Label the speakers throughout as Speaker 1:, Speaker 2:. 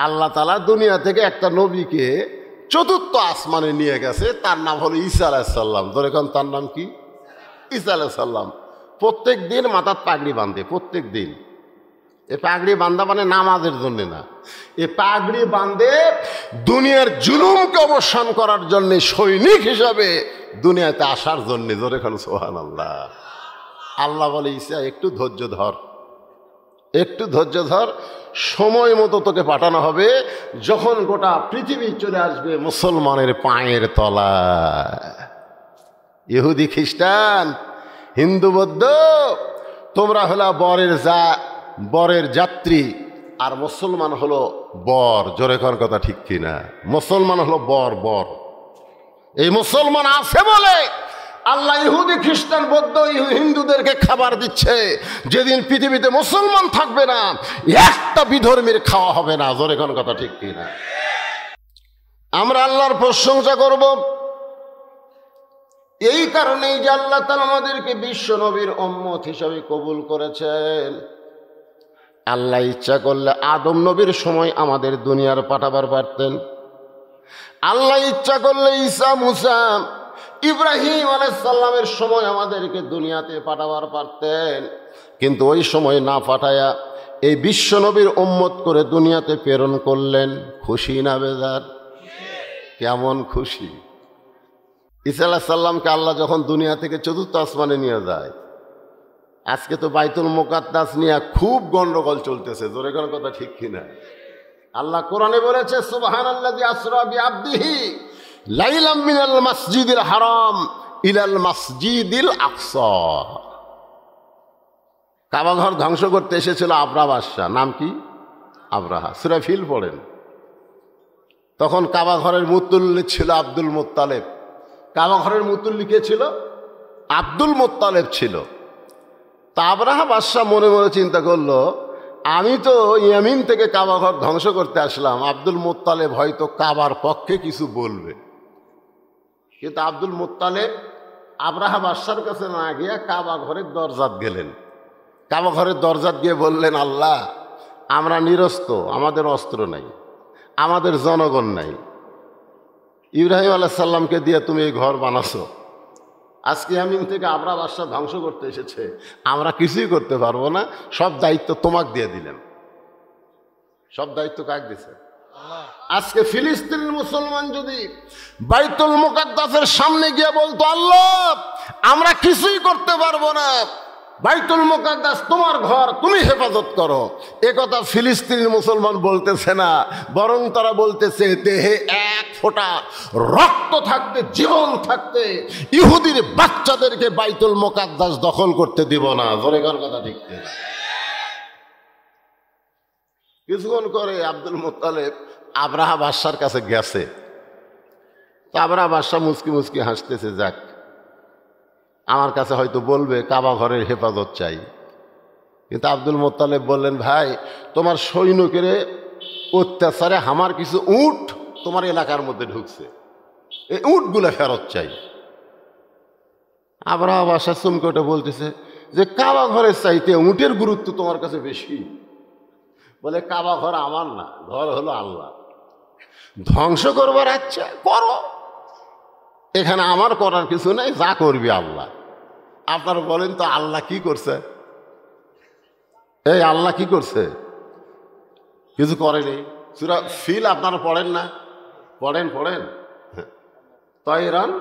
Speaker 1: আল্লাহ তাআলা দুনিয়া থেকে একটা নবীকে চতুর্থ আসমানে নিয়ে গেছে, তার নাম হলো ঈসা আলাইহিস সালাম। ধরে কোন তার নাম কি? ঈসা আলাইহিস সালাম। প্রত্যেক দিন মাথার পাগড়ি বাঁধে, প্রত্যেক দিন। এ পাগড়ি বান্ধা মানে নামাজের জন্য না, এ পাগড়ি বাঁধে দুনিয়ার জুলুমকে অবসান করার জন্য, সৈনিক হিসাবে দুনিয়াতে আসার জন্য। ধরে কোন সুবহানাল্লাহ। আল্লাহ বলে ঈসা একটু ধৈর্য ধর, একটু ধৈর্য ধর, সময় মতো তোকে পাঠানো হবে। যখন গোটা পৃথিবী চলে আসবে মুসলমানের পায়ের তলায়। ইহুদি খ্রিস্টান হিন্দু বৌদ্ধ তোমরা হলো বরের যাত্রী, আর মুসলমান হলো বর। জোরে কর কথা ঠিক কিনা? মুসলমান হলো বর। এই মুসলমান আছে বলে আল্লাহ ইহুদি খ্রিস্টান বৌদ্ধ হিন্দুদেরকে খাবার দিচ্ছে। যেদিন পৃথিবীতে মুসলমান থাকবে না, একটা বিধর্মীর খাওয়া হবে না। জোরে কোন কথা ঠিক কিনা? আমরা আল্লাহর প্রশংসা করব এই কারণেই যে আল্লাহ তাআলা আমাদেরকে বিশ্ব নবীর উম্মত হিসেবে কবুল করেছেন। আল্লাহ ইচ্ছা করলে আদম নবীর সময় আমাদের দুনিয়ার পাঠাবার পারতেন। আল্লাহ ইচ্ছা করলে ঈসা, মুসা, ইব্রাহিম আলাইহিস সালামের সময় আমাদেরকে দুনিয়াতে পাঠাবার পারতেন, কিন্তু ওই সময় না পাঠায়া এই বিশ্ব নবীর উম্মত করে দুনিয়াতে প্রেরণ করলেন। খুশি না বেজার? কেমন খুশি! ঈসা আলাইহিস সালামকে আল্লাহ যখন দুনিয়া থেকে চতুর্থ আসমানে নিয়ে যায়, আজকে তো বাইতুল মুকাদ্দাস নিয়ে খুব গন্ডগোল চলতেছে। জোরে কোন কথা ঠিক কিনা? আল্লাহ কোরআনে বলেছে, সুবহানাল্লাযী আসরা বিআবদিহি লাইলাম মিনাল মাসজিদিল হারাম ইলাল মাসজিদিল আকসা। কাবা ঘর ধ্বংস করতে এসেছিল আবরাহা বাদশাহ। নাম কি? আবরাহা। সূরা ফিল পড়েন। তখন কাবা ঘরের মুতল্লি ছিল আব্দুল মুত্তালেব। কাবা ঘরের মুতল্লি কে ছিল? আব্দুল মুত্তালেব ছিল। তা আবরাহা বাদশাহ মনে মনে চিন্তা করলো, আমি তো ইয়ামিন থেকে কাবা ঘর ধ্বংস করতে আসলাম, আব্দুল মুত্তালেব হয়তো কাবার পক্ষে কিছু বলবে। কিন্তু আব্দুল মুত্তালেব আবরাহা বাদশার কাছে না গিয়ে কাবা ঘরের দরজাত গেলেন। কাবা ঘরের দরজাত গিয়ে বললেন, আল্লাহ, আমরা নিরস্ত্র, আমাদের অস্ত্র নাই, আমাদের জনগণ নাই। ইব্রাহিম আলাইহিস সালামকে দিয়ে তুমি এই ঘর বানাছো, আজকে ইয়ামিন থেকে আবরাহা বাদশাহ ধ্বংস করতে এসেছে, আমরা কিছুই করতে পারবো না, সব দায়িত্ব তোমাকে দিয়ে দিলেন। সব দায়িত্ব কাকে দিছে? আজকে ফিলিস্তিনের মুসলমান যদি বাইতুল মুকাদ্দাসের সামনে গিয়ে বলতো, আল্লাহ, আমরা কিছুই করতে পারবো না, বাইতুল মুকাদ্দাস তোমার ঘর, তুমি হেফাজত করো, এ কথা ফিলিস্তিনের মুসলমান বলতেছে না, বরং তারা বলতেছে, দেহে এক ফোঁটা রক্ত থাকতে, জীবন থাকতে ইহুদির বাচ্চাদেরকে বাইতুল মুকাদ্দাস দখল করতে দিব না। জোরে কার কথা ঠিক না? কিছুক্ষণ করে আব্দুল মুত্তালেব আবরাহা বাদশার কাছে গেছে। তা আবরাহা বাদশাহ মুচকি মুচকি হাসতেছে, যাক, আমার কাছে হয়তো বলবে কাবা ঘরের হেফাজত চাই। কিন্তু আব্দুল মুত্তালেব বললেন, ভাই, তোমার সৈনিকের অত্যাচারে আমার কিছু উট তোমার এলাকার মধ্যে ঢুকছে, এই উটগুলো ফেরত চাই। আবরাহা বাদশাহ চমকে বলতেছে যে কাবা ঘরের চাইতে উটের গুরুত্ব তোমার কাছে বেশি। বলে, কাবা ঘর আমার না, ঘর হলো আল্লাহ, ধ্বংস করবার আচ্ছা করো, এখানে আমার করার কিছু নাই, যা করবি আল্লাহ। আপনারা বলেন তো, আল্লাহ কি করছে? এই আল্লাহ কি করছে? কিছু করেনি। সূরা ফিল আপনারা পড়েন না? পড়েন। তয়রান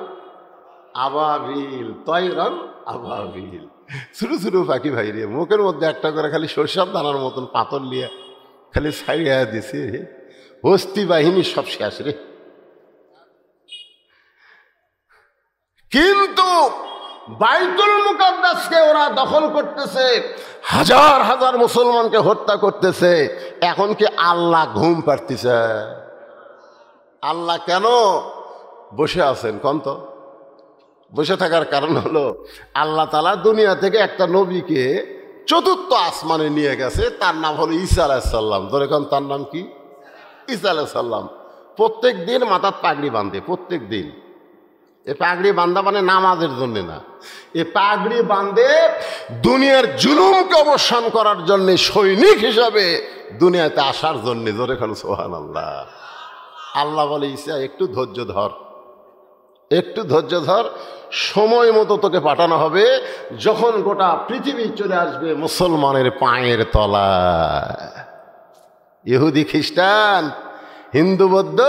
Speaker 1: আবাবিল, তয়রান আবাবিল, ছোট ছোট পাখি ভাই রে, মুখের মধ্যে একটা করে খালি সরষের দানার মতন পাথর নিয়ে খালি ছাড়িয়ে দিছে, হস্তি বাহিনী সব শেষ রে। কিন্তু বাইতুল মুকাদ্দাসকে ওরা দখল করতেছে, হাজার হাজার মুসলমানকে হত্যা করতেছে। এখন কি আল্লাহ ঘুম পাড়তেছে? আল্লাহ কেন বসে আছেন কোন তো? বসে থাকার কারণ হলো, আল্লাহ তাআলা দুনিয়া থেকে একটা নবীকে চতুর্থ আসমানে নিয়ে গেছে, তার নাম হলো ঈসা আলাইহিস সালাম। ধরে কোন তার নাম কি? ঈসা আলাইহিস সালাম। প্রত্যেক দিন মাথার পাগড়ি বাঁধে, প্রত্যেক দিন। এ পাগড়ি বান্ধা মানে নামাজের জন্য না, এ পাগড়ি বাঁধে দুনিয়ার জুলুমকে অবসান করার জন্য, সৈনিক হিসাবে দুনিয়াতে আসার জন্যে। জোরে খান সুবহানাল্লাহ। আল্লাহ বলে ঈসা একটু ধৈর্য ধর, একটু ধৈর্য ধর, সময় মতো তোকে পাঠানো হবে, যখন গোটা পৃথিবী চলে আসবে মুসলমানের পায়ের তলায়। ইহুদি খ্রিস্টান হিন্দু বৌদ্ধ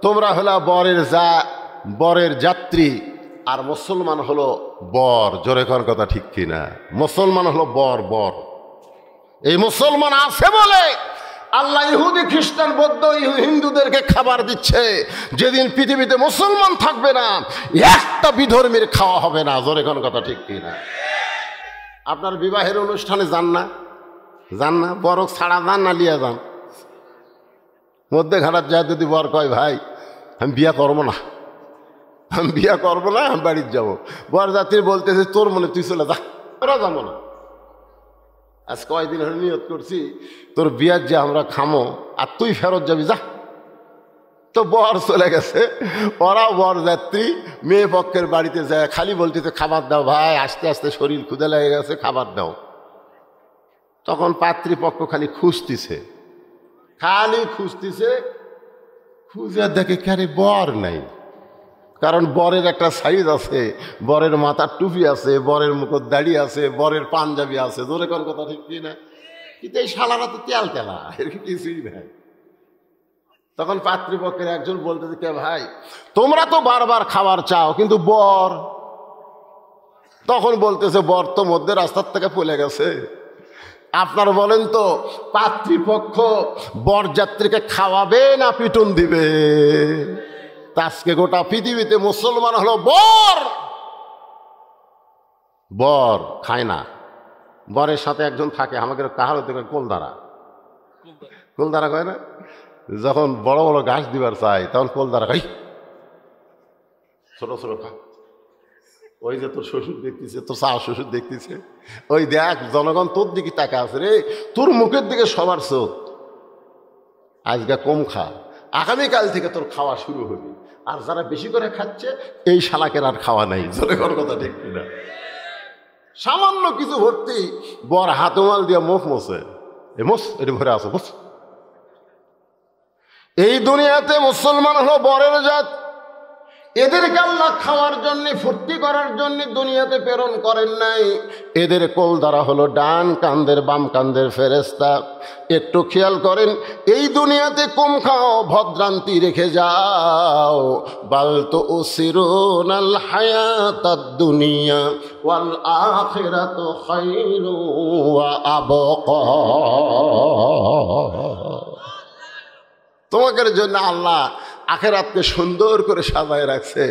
Speaker 1: তোমরা হলো বরের যাত্রী, আর মুসলমান হলো বর। জোরে কর কথা ঠিক কিনা? মুসলমান হলো বর। এই মুসলমান আছে বলে আল্লাহ ইহুদি খ্রিস্টান বৌদ্ধ হিন্দুদেরকে খাবার দিচ্ছে। যেদিন পৃথিবীতে মুসলমান থাকবে না, একটা বিধর্মীর খাওয়া হবে না। জোরে কোন কথা ঠিক কিনা? আপনার বিবাহের অনুষ্ঠানে যান না, বরক ছাড়া যান না, লিয়া যান। মধ্যে ঘাটার যায় যদি বর কয় ভাই আমি বিয়া করবো না, আমি বাড়ির যাবো, বর যাত্রী বলতেছে তোর মনে তুই চলে যা, ওরা যাবো না। আজ কয়দিন হলে নিয়ত করছি তোর বিয়ার যে আমরা খামো, আর তুই ফেরত যাবি, যা। তো বর চলে গেছে, ওরাও বর যাত্রী মেয়ে পক্ষের বাড়িতে যায়, খালি বলতেছে খাবার দাও ভাই, আস্তে আস্তে শরীর ক্ষুদে লেগে গেছে, খাবার দাও। তখন পাত্রীপক্ষ খালি খুঁজতেছে, খুঁজে দেখে কারে বর নাই। কারণ বরের একটা সাইজ আছে, বরের মাথার টুপি আছে, বরের মুখর দাড়ি আছে, বরের পাঞ্জাবি আছে। জোরে কোন কথা ঠিক কিনা? কিন্তু এই শালারা তো তেলা, এর কিছুই নাই। তখন পাত্রীপক্ষের একজন বলতেছে কে ভাই তোমরা তো বারবার খাবার চাও, কিন্তু বর? তখন বলতেছে বর তো মধ্যে রাস্তার থেকে পড়ে গেছে। আপনারা বলেন তো পাত্রীপক্ষ বরযাত্রীকে খাওয়াবে না পিটুন দিবে? আজকে গোটা পৃথিবীতে মুসলমান হলো বর খায় না। বরের সাথে একজন থাকে, আমাকে কাহার থেকে কোলদারা কয় না, যখন বড় বড় ঘাস দিবার চাই তখন কোলদারা খাই, ছোট খা। ওই যে তোর শ্বশুর দেখতেছে, তোর শাহ শ্বশুর দেখতেছে, ওই দেখ জনগণ তোর দিকে টাকা আছে রে, তোর মুখের দিকে সবার চোখ, আজকে কম খা, আগামীকাল থেকে তোর খাওয়া শুরু হবে। আর যারা বেশি করে খাচ্ছে এই শালাকের আর খাওয়া নাই। জোরে কোন কথা ঠিক কিনা? সামান্য কিছু ভর্তি বর হাতমাল দিয়ে মুখ মোছে, এটি ভরে আছে মোছ। এই দুনিয়াতে মুসলমান হলো বরের জাত। এদেরকে আল্লাহ খাওয়ার জন্য, ফুর্তি করার জন্য দুনিয়াতে প্রেরণ করেন নাই। এদের কোল দ্বারা হলো ডান কান্দের বাম কান্দের ফেরেস্তা। একটু খেয়াল করেন, এই দুনিয়াতে কম খাও, ভদ্রান্তি রেখে যাও। বাল তো উসিরুনাল হায়াতাদ দুনিয়া ওয়াল আখিরাতু খায়রু ওয়া আবকা। তোমাদের জন্য আল্লাহ আখেরাতকে সুন্দর করে সাজায় রাখছে।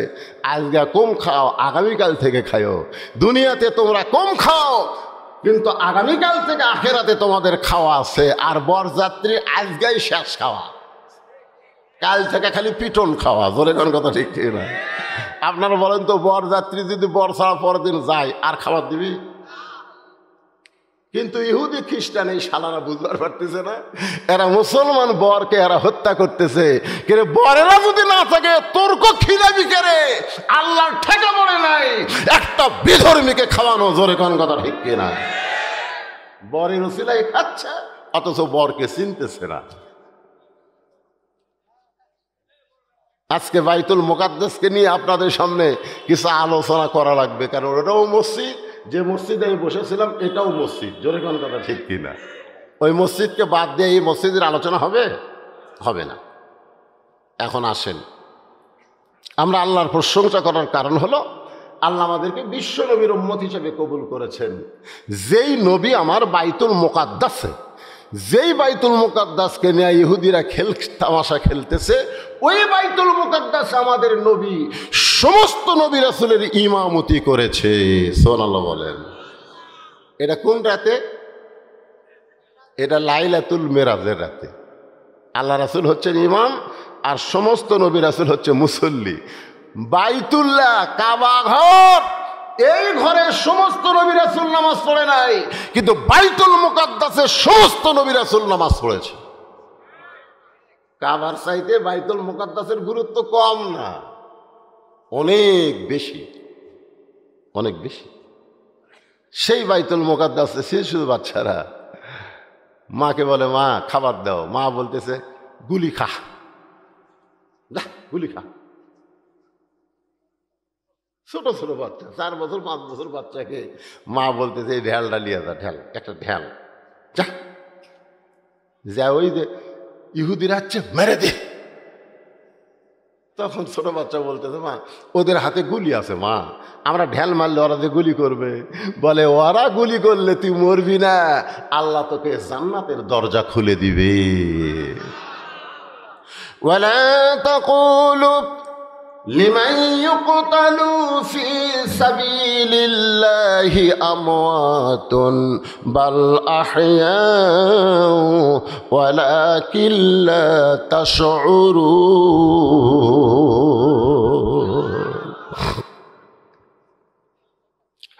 Speaker 1: আজকে কম খাও, আগামীকাল থেকে খাও। দুনিয়াতে তোমরা কম খাও, কিন্তু আগামীকাল থেকে আখেরাতে তোমাদের খাওয়া আছে। আর বরযাত্রী আজকেই শেষ খাওয়া, কাল থেকে খালি পিটন খাওয়া। জোরে কোন কথা ঠিক না? আপনারা বলেন তো বরযাত্রী যদি বর ছাড়া পরের দিন যায় আর খাবার দিবি? কিন্তু ইহুদি খ্রিস্টান এই শালারা বুঝবার পারতেছে না, এরা মুসলমান বরকে এরা হত্যা করতেছে। কিন্তু বরেরা যদি না থাকে তোর্ক খিলাবি কেরে? আল্লাহর ঠেকা পড়ে নাই একটা বিধর্মীকে খাওয়ানো। জোরে কোন কথা ঠিক কিনা? বরের উসিলাই খাচ্ছে, অথচ বরকে চিনতেছে না। আজকে বাইতুল মুকাদ্দাসকে নিয়ে আপনাদের সামনে কিছু আলোচনা করা লাগবে, কারণ ওটাও মসজিদ। যে মসজিদে আমি বসেছিলাম এটাও মসজিদ। জোরে কোন কথা ঠিক কিনা? ওই মসজিদকে বাদ দিয়ে এই মসজিদের আলোচনা হবে না। এখন আসেন, আমরা আল্লাহর প্রশংসা করার কারণ হলো আল্লাহ আমাদেরকে বিশ্ব নবীর উম্মত হিসেবে কবুল করেছেন। যেই নবী আমার বাইতুল মুকাদ্দাসে, যেই বাইতুল মুকাদ্দাসকে নিয়ে ইহুদিরা তামাশা খেলতেছে, ওই বাইতুল মুকাদ্দাস আমাদের নবী সমস্ত নবী রাসূলের ইমামতি করেছে। সুবহানাল্লাহ বলেন। এটা কোন রাতে? এটা লাইলাতুল মেরাজের রাতে। আল্লাহ রাসূল হচ্ছেন ইমাম, আর সমস্ত নবী রাসূল হচ্ছে মুসল্লি। বাইতুল্লাহ কাবা ঘর, এই ঘরে সমস্ত নবী রাসূল নামাজ পড়ে নাই, কিন্তু বাইতুল মুকাদ্দাসে সমস্ত নবী রাসূল নামাজ পড়েছে। কাবার চাইতে বাইতুল মুকাদ্দাসের গুরুত্ব কম না, অনেক বেশি। সেই বাইতুল মুকাদ্দাসে শিশু বাচ্চারা মাকে বলে, মা খাবার দাও। মা বলতেছে, গুলি খা, যা গুলি খা। ছোট ছোট বাচ্চা, 4 বছর 5 বছর বাচ্চাকে মা বলতেছে, এই ঢেলটা নিয়ে যা, ঢেল, একটা ঢেল, যা যা, ওই যে ইহুদিরা হচ্ছে মেরে দে। তখন ছোট বাচ্চা বলতেছে, মা ওদের হাতে গুলি আছে, মা আমরা ঢেল মারলে ওরা যে গুলি করবে। বলে, ওরা গুলি করলে তুই মরবি না, আল্লাহ তোকে জান্নাতের দরজা খুলে দিবে। ওয়ালা তাকুলু লিমান ইউকতালু ফি সাবিলিল্লাহি আমওয়াতুন বাল আহইয়াউ ওয়ালাকিন লা তাশউরুন।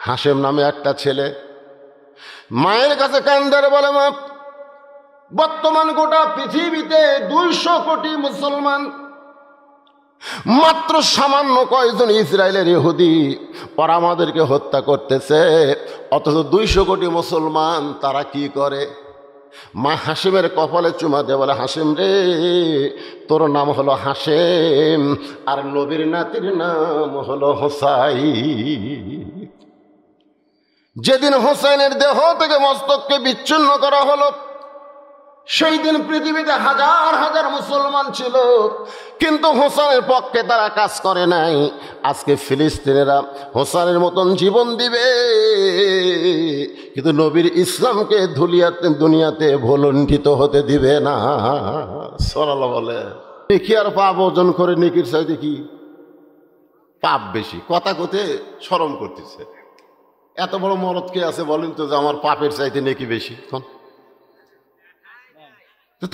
Speaker 1: হাশেম নামে একটা ছেলে মায়ের কাছে কান্দে, বলে, মা বর্তমান গোটা পৃথিবীতে 200 কোটি মুসলমান, মাত্র সামান্য কয়েকজন ইসরায়েলের ইহুদি, ওরা আমাদেরকে হত্যা করতেছে, অথচ 200 কোটি মুসলমান তারা কি করে? মা হাসিমের কপালে চুমা দিয়ে বলে, হাসিম রে, তোর নাম হলো হাসেম, আর নবীর নাতির নাম হলো হোসাইন। যেদিন হোসেনের দেহ থেকে মস্তককে বিচ্ছিন্ন করা হলো, সেই দিন পৃথিবীতে হাজার হাজার মুসলমান ছিল, কিন্তু হোসেনের পক্ষে তারা কাজ করে নাই। আজকে ফিলিস্তিনেরা হোসেনের মতন জীবন দিবে, কিন্তু নবীর ইসলামকে দুনিয়াতে ভুলণ্ঠিত হতে দিবে না। সুবহানাল্লাহ বলে। নেকি আর পাপ অর্জন করে নেকির চাইতে কি পাপ বেশি? কথা কথে শরম করতেছে। এত বড় মরদ কে আছে বলেন তো যে আমার পাপের চাইতে নেকি বেশি?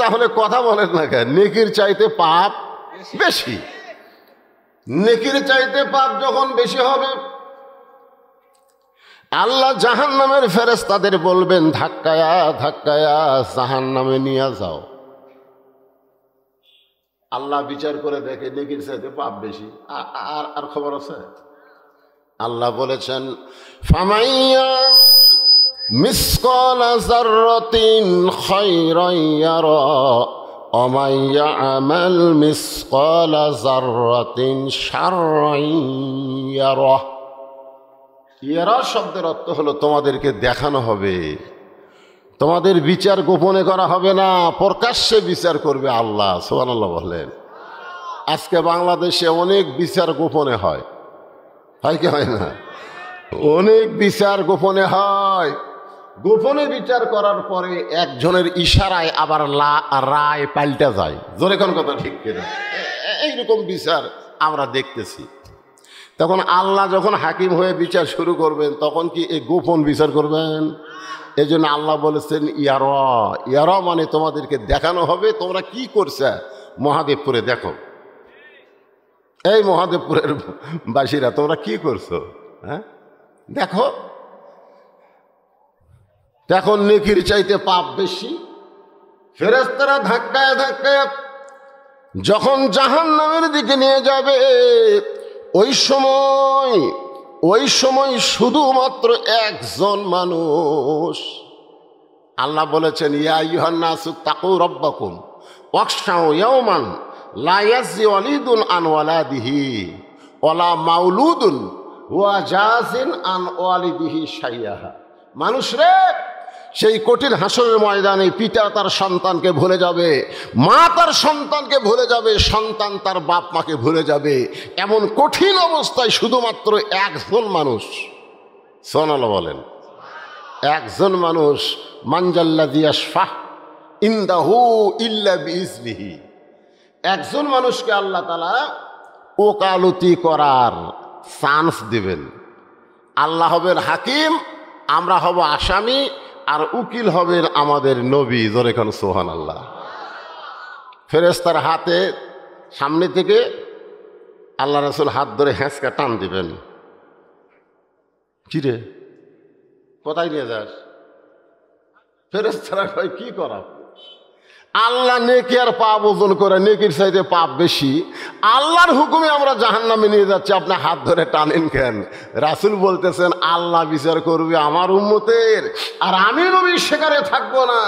Speaker 1: তাহলে কথা বলেন না কেন? নেকির চাইতে পাপ বেশি। নেকির চাইতে পাপ যখন বেশি হবে, আল্লাহ জাহান্নামের ফেরেশতাদের বলবেন, ধাক্কায়া ধাক্কায়া জাহান্নামে নিয়ে যাও। আল্লাহ বিচার করে দেখে নেকির চাইতে পাপ বেশি। আর খবর আছে? আল্লাহ বলেছেন, ফামাইয়া মিসকাল যাররাতিন খায়রান ইয়ারা ওয়া মান ইয়ামাল মিসকাল যাররাতিন শাররান ইয়ারা। ইয়ারা শব্দের অর্থ হলো তোমাদেরকে দেখানো হবে, তোমাদের বিচার গোপনে করা হবে না, প্রকাশ্যে বিচার করবে আল্লাহ। সুবহানাল্লাহ বলেন। আজকে বাংলাদেশে অনেক বিচার গোপনে হয়, হয় কি হয় না? অনেক বিচার গোপনে হয়। গোপনে বিচার করার পরে একজনের ইশারায় আবার রায় পাল্টে যায়। জোরে কোন কথা ঠিক কিনা? এইরকম বিচার আমরা দেখতেছি। তখন আল্লাহ যখন হাকিম হয়ে বিচার শুরু করবেন, তখন কি এই গোপন বিচার করবেন? এই জন্য আল্লাহ বলেছেন, ইয়ারা, ইয়ারা মানে তোমাদেরকে দেখানো হবে তোমরা কি করছে। মহাদেবপুরে দেখো, এই মহাদেবপুরের বাসীরা তোমরা কি করছো, হ্যাঁ দেখো। এখন নেকির চাইতে পাপ বেশি। ফেরেশতারা ধাক্কায় ধাক্কায় যখন জাহান্নামের দিকে নিয়ে যাবে, ওই সময় শুধুমাত্র একজন মানুষ, আল্লাহ বলেছেন, ইয়া আইয়ুহান নাসু তাকু রাব্বাকুম ওয়াখশাউ ইয়াওমান লা ইয়াজজি ওয়ালিদুন আন ওয়ালাদিহি ওয়ালা মাউলুদুন ওয়া জাযিন আন ওয়ালিদিহি শাইয়্যা। মানুষ রে, সেই কঠিন হাসরের ময়দানে পিতা তার সন্তানকে ভুলে যাবে, মা তার সন্তানকে ভুলে যাবে, সন্তান তার বাপ মাকে ভুলে যাবে। এমন কঠিন অবস্থায় শুধুমাত্র একজন মানুষ, সুবহানাল্লাহ বলেন, একজন মানুষ, মানজাল্লাযী ইয়াশফা ইনদাহু ইল্লা বিইজনিহি। একজন মানুষকে আল্লাহ তাআলা ওকালতি করার চান্স দিবেন। আল্লাহ হবেন হাকিম, আমরা হব আসামি, আর উকিল হবেন আমাদের নবী। জোরে কোন সুবহানাল্লাহ। ফেরেশতার হাতে সামনে থেকে আল্লাহ রাসূল হাত ধরে হ্যাঁচকা টান দিবেন। কি রে, কোথায় নিয়ে যাস? ফেরেশতারা কয়, কি করা? আল্লাহ নেকি আর পাপ ওজন করে, নেকির চাইতে পাপ বেশি। আল্লাহর হুকুমে আমরা জাহান্নামে নিয়ে যাচ্ছি, আপনি হাত ধরে টানেন কেন? রাসূল বলতেছেন আল্লাহ বিচার করবে আমার উম্মতের, আর আমি নবীর সেখানে থাকবো না।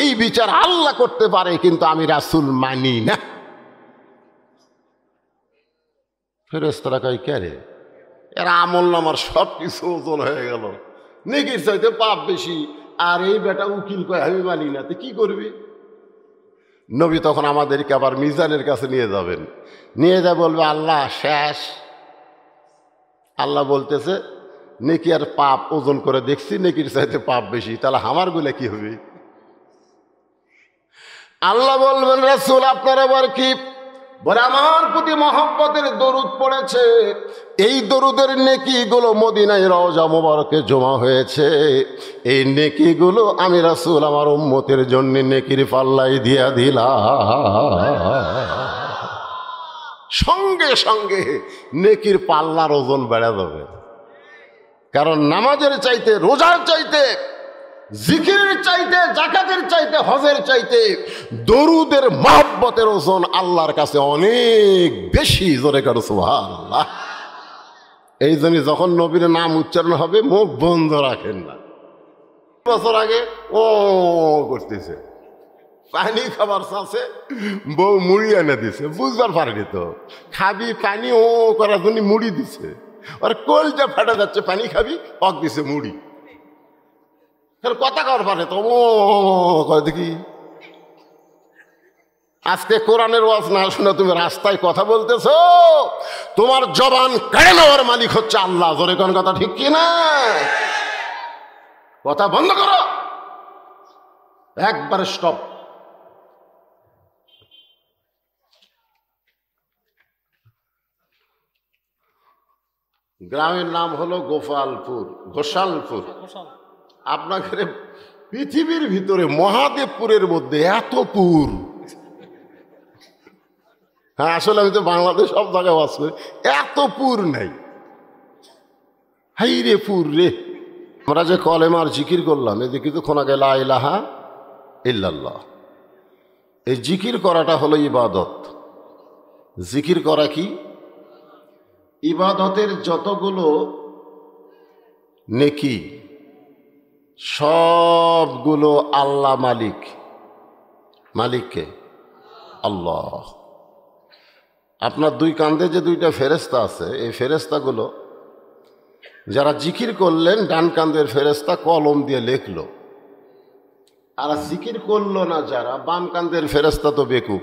Speaker 1: এই বিচার আল্লাহ করতে পারে, কিন্তু আমি রাসূল মানি না। ফেরেশতারা কয় কে রে? এরা আমল নামার সব কিছু ওজন হয়ে গেল, নেকির চাইতে পাপ বেশি, আর এই বেটা উকিল কয় আমি মানি না। তো কি করবি? নবী তখন আমাদেরকে আবার মিজানের কাছে নিয়ে যাবেন, নিয়ে যা বলবে আল্লাহ শেষ। আল্লাহ বলতেছে নেকি আর পাপ ওজন করে দেখছি, নেকির চাইতে পাপ বেশি, তাহলে আমার গুলা কি হবে? আল্লাহ বলবেন রাসূল আপনার আবার কি? বলে আমার প্রতি মহব্বতের দরুদ পড়েছে, এই দরুদের নেকিগুলো মদিনায় রওজা মোবারকে জমা হয়েছে। এই নেকিগুলো আমি রাসূল আমার উম্মতের জন্য নেকির পাল্লাই দিয়া দিলাম। সঙ্গে সঙ্গে নেকির পাল্লার ওজন বেড়ে যাবে। কারণ নামাজের চাইতে, রোজার চাইতে, জিকিরের চাইতে, জাকাতের চাইতে, হজের চাইতে দরুদের মহব্বতের ওজন আল্লাহর কাছে অনেক বেশি। জোরে কারো সুবহানাল্লাহ। এই জন্য যখন নবীর নাম উচ্চারণ হবে মুখ বন্ধ রাখেন না। বছর আগে ও করতেছে, পানি খাবার চাচ্ছে, বউ মুড়ি এনে দিছে, বুঝবার পারেনি তো খাবি পানি, ও করার জন্য মুড়ি দিছে, আর কলটা ফাটা যাচ্ছে, পানি খাবি, পক দিছে মুড়ি। কথা কর পারে তো ও দেখি। আজকে কোরআনের ওয়াজ না শুনে তুমি রাস্তায় কথা বলতেছ, তোমার জবান কেড়ে নেওয়ার মালিক হচ্ছে আল্লাহ। জোরে কোন কথা ঠিক কি না? কথা বন্ধ করো, একবারে স্টপ। গ্রামের নাম হলো গোপালপুর, ঘোষালপুর। আপনাকে পৃথিবীর ভিতরে মহাদেবপুরের মধ্যে এত পুর, হ্যাঁ আসলে আমি তো বাংলাদেশ সব জায়গায় বাস করি, এত পুর নাই। হাই রে পুর রে। আমরা যে কলেমার জিকির করলাম, এই যে কিছুক্ষণ আগে লা ইলাহা ইল্লাল্লাহ, এই জিকির করাটা হলো ইবাদত। জিকির করা কি? ইবাদতের যতগুলো নেকি সবগুলো আল্লাহ মালিক। মালিককে? আল্লাহ। আপনার দুই কাঁধে যে দুইটা ফেরেশতা আছে, এই ফেরেশতাগুলো যারা জিকির করলেন, ডান কাঁধের ফেরেশতা কলম দিয়ে লিখলো, আর জিকির করলো না যারা, বাম কাঁধের ফেরেশতা তো বেকুব,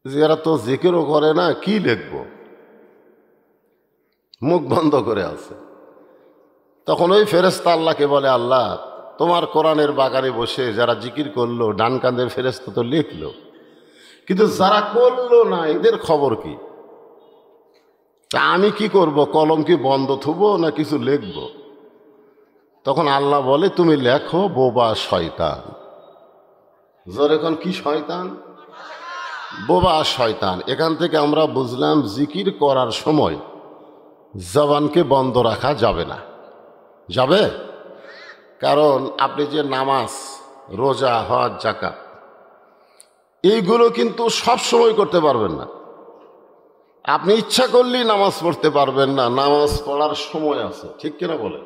Speaker 1: যারা তো জিকিরও করে না, কি লিখবো, মুখ বন্ধ করে আছে। তখন ওই ফেরেশতা আল্লাহকে বলে আল্লাহ তোমার কোরআনের বাগানে বসে যারা জিকির করলো, ডান কাঁধের ফেরেশতা তো লিখলো, কিন্তু যারা করলো না এদের খবর কি? তা আমি কি করব? কলম কি বন্ধ থুবো না কিছু লিখব? তখন আল্লাহ বলে তুমি লেখো বোবা শয়তান। জোরে কোন কি শয়তান? বোবা শয়তান। এখান থেকে আমরা বুঝলাম জিকির করার সময় জবানকে বন্ধ রাখা যাবে না। যাবে? কারণ আপনি যে নামাজ, রোজা, হজ, যাকাত এইগুলো কিন্তু সব সময় করতে পারবেন না। আপনি ইচ্ছা করলেই নামাজ পড়তে পারবেন না, নামাজ পড়ার সময় আছে, ঠিক কিনা বলে?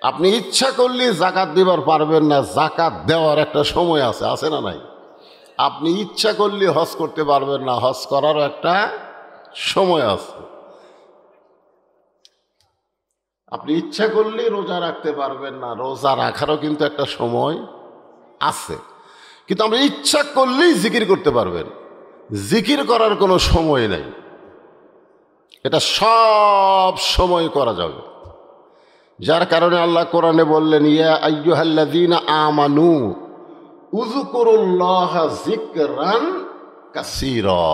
Speaker 1: আপনি ইচ্ছা করলেই যাকাত দিবার পারবেন না, যাকাত দেওয়ার একটা সময় আছে, আছে না নাই? আপনি ইচ্ছা করলে হজ করতে পারবেন না, হজ করারও একটা সময় আছে। আপনি ইচ্ছা করলেই রোজা রাখতে পারবেন না, রোজা রাখারও কিন্তু একটা সময় আছে। কিন্তু আপনি ইচ্ছা করলেই জিকির করতে পারবেন, জিকির করার কোনো সময় নাই। এটা সব সময় করা যাবে। যার কারণে আল্লাহ কোরআনে বললেন ইয়া আইয়ুহাল্লাযীনা আমানু উযকুরুল্লাহা যিকরান কাসীরা।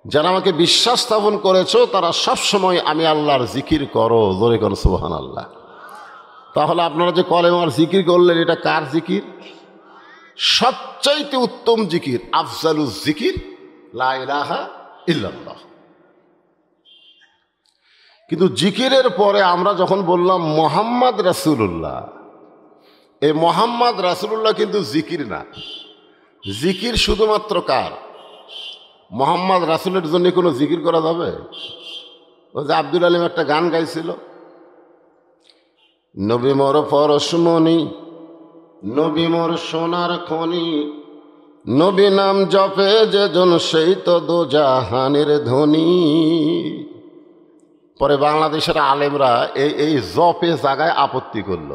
Speaker 1: যারা আমাকে বিশ্বাস স্থাপন করেছো তারা সব সময় আমি আল্লাহর জিকির করো। জোরে করো সুবহানাল্লাহ। তাহলে আপনারা যে কলেমার জিকির করলেন, এটা কার জিকির? সবচাইতে উত্তম জিকির, আফজালুজ জিকির লা ইলাহা ইল্লাল্লাহ। কিন্তু জিকিরের পরে আমরা যখন বললাম মুহাম্মদ রাসূলুল্লাহ, এই মোহাম্মদ রাসূলুল্লাহ কিন্তু জিকির না। জিকির শুধুমাত্র কার? মোহাম্মদ রাসূলের জন্য কোনো জিকির করা যাবে? ওই যে আব্দুল আলিম একটা গান গাইছিল, নবী মোর পরশমণি, নবী মোর সোনার খনি, নবী নাম জপে যে জন সেই তো দোজাহানের ধনী। পরে বাংলাদেশের আলেমরা এই জপে জায়গায় আপত্তি করল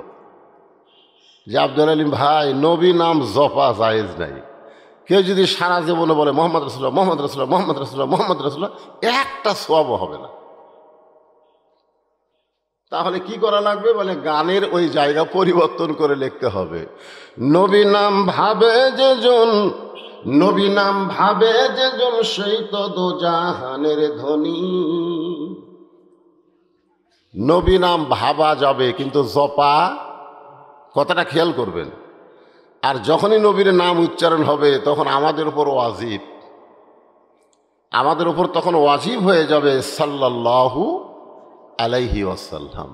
Speaker 1: যে আব্দুল আলিম ভাই, নবী নাম জপা জায়েজ নাই। কেউ যদি সারা জীবনে বলে মোহাম্মদ রাসূলুল্লাহ, মোহাম্মদ রাসূলুল্লাহ, মোহাম্মদ রাসূলুল্লাহ, মোহাম্মদ রাসূলুল্লাহ, একটা সওয়াবও হবে না। তাহলে কি করা লাগবে? বলে গানের ওই জায়গা পরিবর্তন করে লিখতে হবে, নবী নাম ভাবে যে জন, নবী নাম ভাবে যে জন সেই তো দোজাহানের ধনী। নবী নাম ভাবা যাবে কিন্তু জপা, কথাটা খেয়াল করবেন। আর যখনই নবীর নাম উচ্চারণ হবে তখন আমাদের উপর ওয়াজিব, আমাদের উপর তখন ওয়াজিব হয়ে যাবে সাল্লাল্লাহু আলাইহি ওয়াসাল্লাম।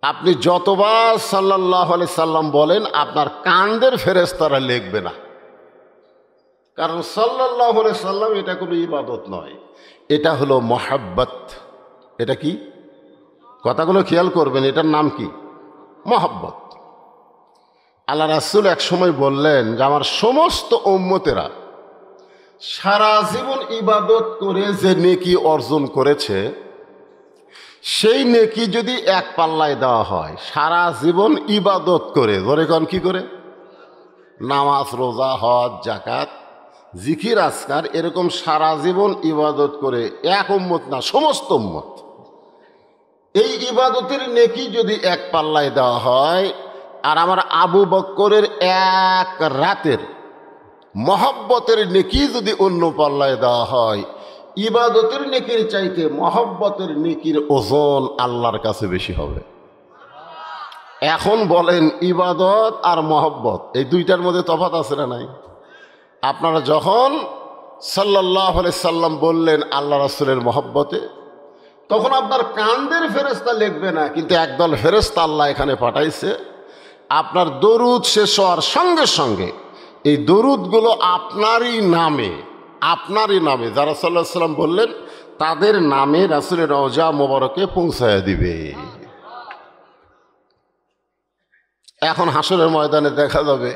Speaker 1: আপনি যতবার সাল্লাল্লাহু আলাইহি সাল্লাম বলেন আপনার কান্দের ফেরেশতারা লিখবে না, কারণ সাল্লাল্লাহু আলাইহি সাল্লাম এটা কোনো ইবাদত নয়, এটা হলো মহাব্বত। এটা কি? কথাগুলো খেয়াল করবেন, এটার নাম কি? মহাব্বত। আল্লাহ রাসূল এক সময় বললেন যে আমার সমস্ত উম্মতেরা সারা জীবন ইবাদত করে যে নেকি অর্জন করেছে, সেই নেকি যদি এক পাল্লায় দেওয়া হয়, সারা জীবন ইবাদত করে, ধরে কন কি করে? নামাজ, রোজা, হজ, যাকাত, জিকির, আজকার, এরকম সারা জীবন ইবাদত করে এক উম্মত না, সমস্ত উম্মত, এই ইবাদতের নেকি যদি এক পাল্লায় দেওয়া হয়, আর আমার আবু বকরের এক রাতের মহব্বতের নেকি যদি অন্য পাল্লায় দেওয়া হয়, ইবাদতের নেকির চাইতে মহব্বতের নেকির ওজন আল্লাহর কাছে বেশি হবে। এখন বলেন, ইবাদত আর মহব্বত এই দুইটার মধ্যে তফাৎ আছে না নাই? আপনারা যখন সাল্লাল্লাহু আলাইহি সাল্লাম বললেন আল্লাহ রাসূলের মহব্বতে, তখন আপনার কান্দের ফেরেশতা লিখবে না, কিন্তু একদল ফেরেশতা আল্লাহ এখানে পাঠাইছে, আপনার দরুদ শেষ হওয়ার সঙ্গে সঙ্গে এই দরুদগুলো আপনারই নামে, আপনারই নামে, যারা সাল্লাল্লাহু আলাইহি সাল্লাম বললেন তাদের নামে রাসূলের রওজা মোবারকে পৌঁছায়া দিবে। এখন হাসরের ময়দানে দেখা যাবে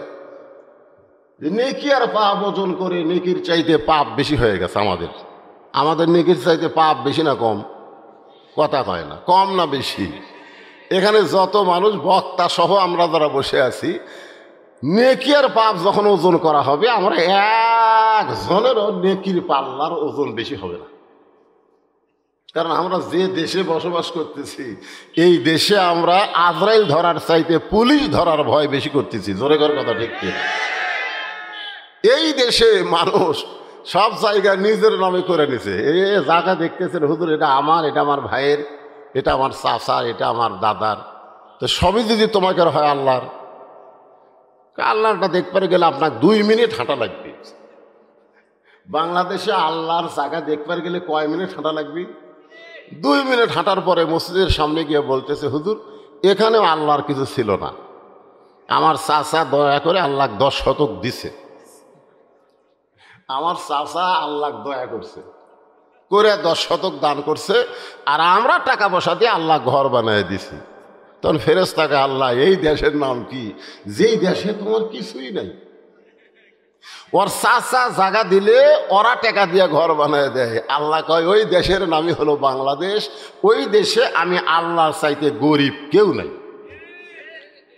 Speaker 1: যে নেকি আর পাপ ওজন করে নেকির চাইতে পাপ বেশি হয়ে গেছে। আমাদের নেকির চাইতে পাপ বেশি না কম? কথা কয় না, কম না বেশি? এখানে যত মানুষ, বক্তা সহ আমরা যারা বসে আছি, নেকি আর পাপ যখন ওজন করা হবে, আমরা একজনেরও নেকির পাল্লার ওজন বেশি হবে না। কারণ আমরা যে দেশে বসবাস করতেছি, এই দেশে আমরা আজরাইল ধরার চাইতে পুলিশ ধরার ভয় বেশি করতেছি। জোরে কর কথা ঠিক কি? এই দেশে মানুষ সব জায়গা নিজের নামে করে নিছে। জায়গা দেখতেছেন, হুজুর এটা আমার, এটা আমার ভাইয়ের, এটা আমার চাচার, এটা আমার দাদার, তো সবই যদি তোমাকে হয় আল্লাহর, আল্লাহটা দেখতে গেলে আপনার 2 মিনিট হাঁটা লাগবে। বাংলাদেশে আল্লাহর জায়গা দেখতে গেলে কয় মিনিট হাঁটা লাগবে? 2 মিনিট হাঁটার পরে মসজিদের সামনে গিয়ে বলতেছে, হুজুর এখানেও আল্লাহর কিছু ছিল না, আমার চাচা দয়া করে আল্লাহ 10 শতক দিছে, আমার চাচা আল্লাহ দয়া করছে করে 10 শতক দান করছে, আর আমরা টাকা পয়সা দিয়ে আল্লাহ ঘর বানিয়ে দিছি। তখন ফেরেশতাকে আল্লাহ, এই দেশের নাম কি যেই দেশে তোমার কিছুই নাই? ওর চাচা জায়গা দিলে ওরা টাকা দিয়ে ঘর বানিয়ে দেয়। আল্লাহ কয় ওই দেশের নামই হলো বাংলাদেশ, ওই দেশে আমি আল্লাহর চাইতে গরিব কেউ নাই।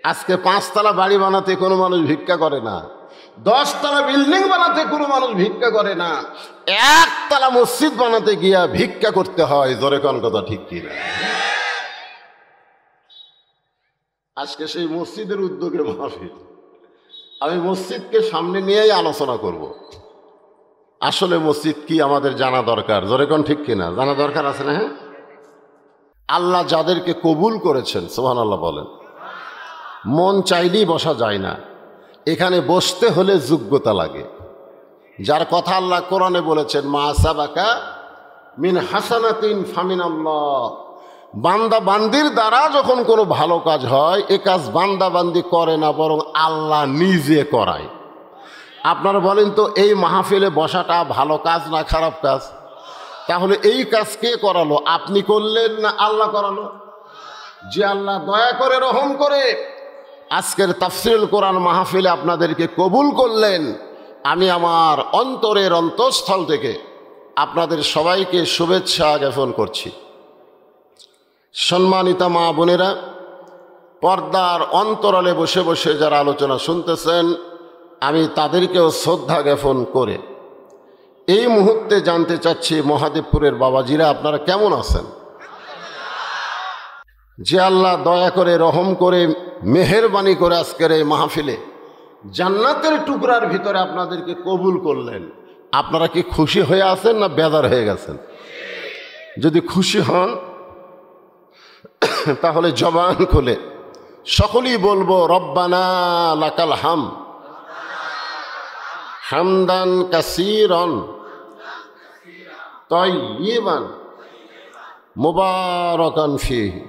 Speaker 1: আজকে 5 তলা বাড়ি বানাতে কোনো মানুষ ভিক্ষা করে না, 10 তলা বিল্ডিং বানাতে কোনো মানুষ ভিক্ষা করে না, 1 তলা মসজিদ বানাতে গিয়া ভিক্ষা করতে হয়। জোরে কোন কথা ঠিক কিনা? আজকে সেই মসজিদের উদ্যোগে মাহফিল, আমি মসজিদকে সামনে নিয়েই আলোচনা করব। আসলে মসজিদ কি আমাদের জানা দরকার। জোরে কোন ঠিক কিনা? জানা দরকার আছে না? হ্যাঁ, আল্লাহ যাদেরকে কবুল করেছেন, সুবহানাল্লাহ বলেন, মন চাইলেই বসা যায় না, এখানে বসতে হলে যোগ্যতা লাগে। যার কথা আল্লাহ কোরআনে বলেছেন, মা সাবাকা মিন হাসানাতিন ফামিনাল্লাহ, বান্দা বান্দির দ্বারা যখন কোনো ভালো কাজ হয়, এ কাজ বান্দা বান্দি করে না, বরং আল্লাহ নিজে করায়। আপনারা বলেন তো, এই মাহফিলে বসাটা ভালো কাজ না খারাপ কাজ? তাহলে এই কাজ কে করালো? আপনি করলেন না আল্লাহ করালো? যে আল্লাহ দয়া করে রহম করে আজকের তাফসীরুল কোরআন মাহফিলে আপনাদেরকে কবুল করলেন, আমি আমার অন্তরের অন্তঃস্থল থেকে আপনাদের সবাইকে শুভেচ্ছা জ্ঞাপন করছি। সম্মানিতা মা বোনেরা, পর্দার অন্তরালে বসে বসে যারা আলোচনা শুনতেছেন, আমি তাদেরকেও শ্রদ্ধা জ্ঞাপন করে এই মুহূর্তে জানতে চাচ্ছি, মহাদেবপুরের বাবাজিরা আপনারা কেমন আছেন? যে আল্লাহ দয়া করে রহম করে মেহেরবানি করে আজকের এই মাহফিলে জান্নাতের টুকরার ভিতরে আপনাদেরকে কবুল করলেন, আপনারা কি খুশি হয়ে আছেন না বেজার হয়ে গেছেন? যদি খুশি হন তাহলে জবান খুলে সকলেই বলবো, রব্বানা লাকাল হাম হামদান কাসীরান তাইয়িবান মুবারাকান ফীহি।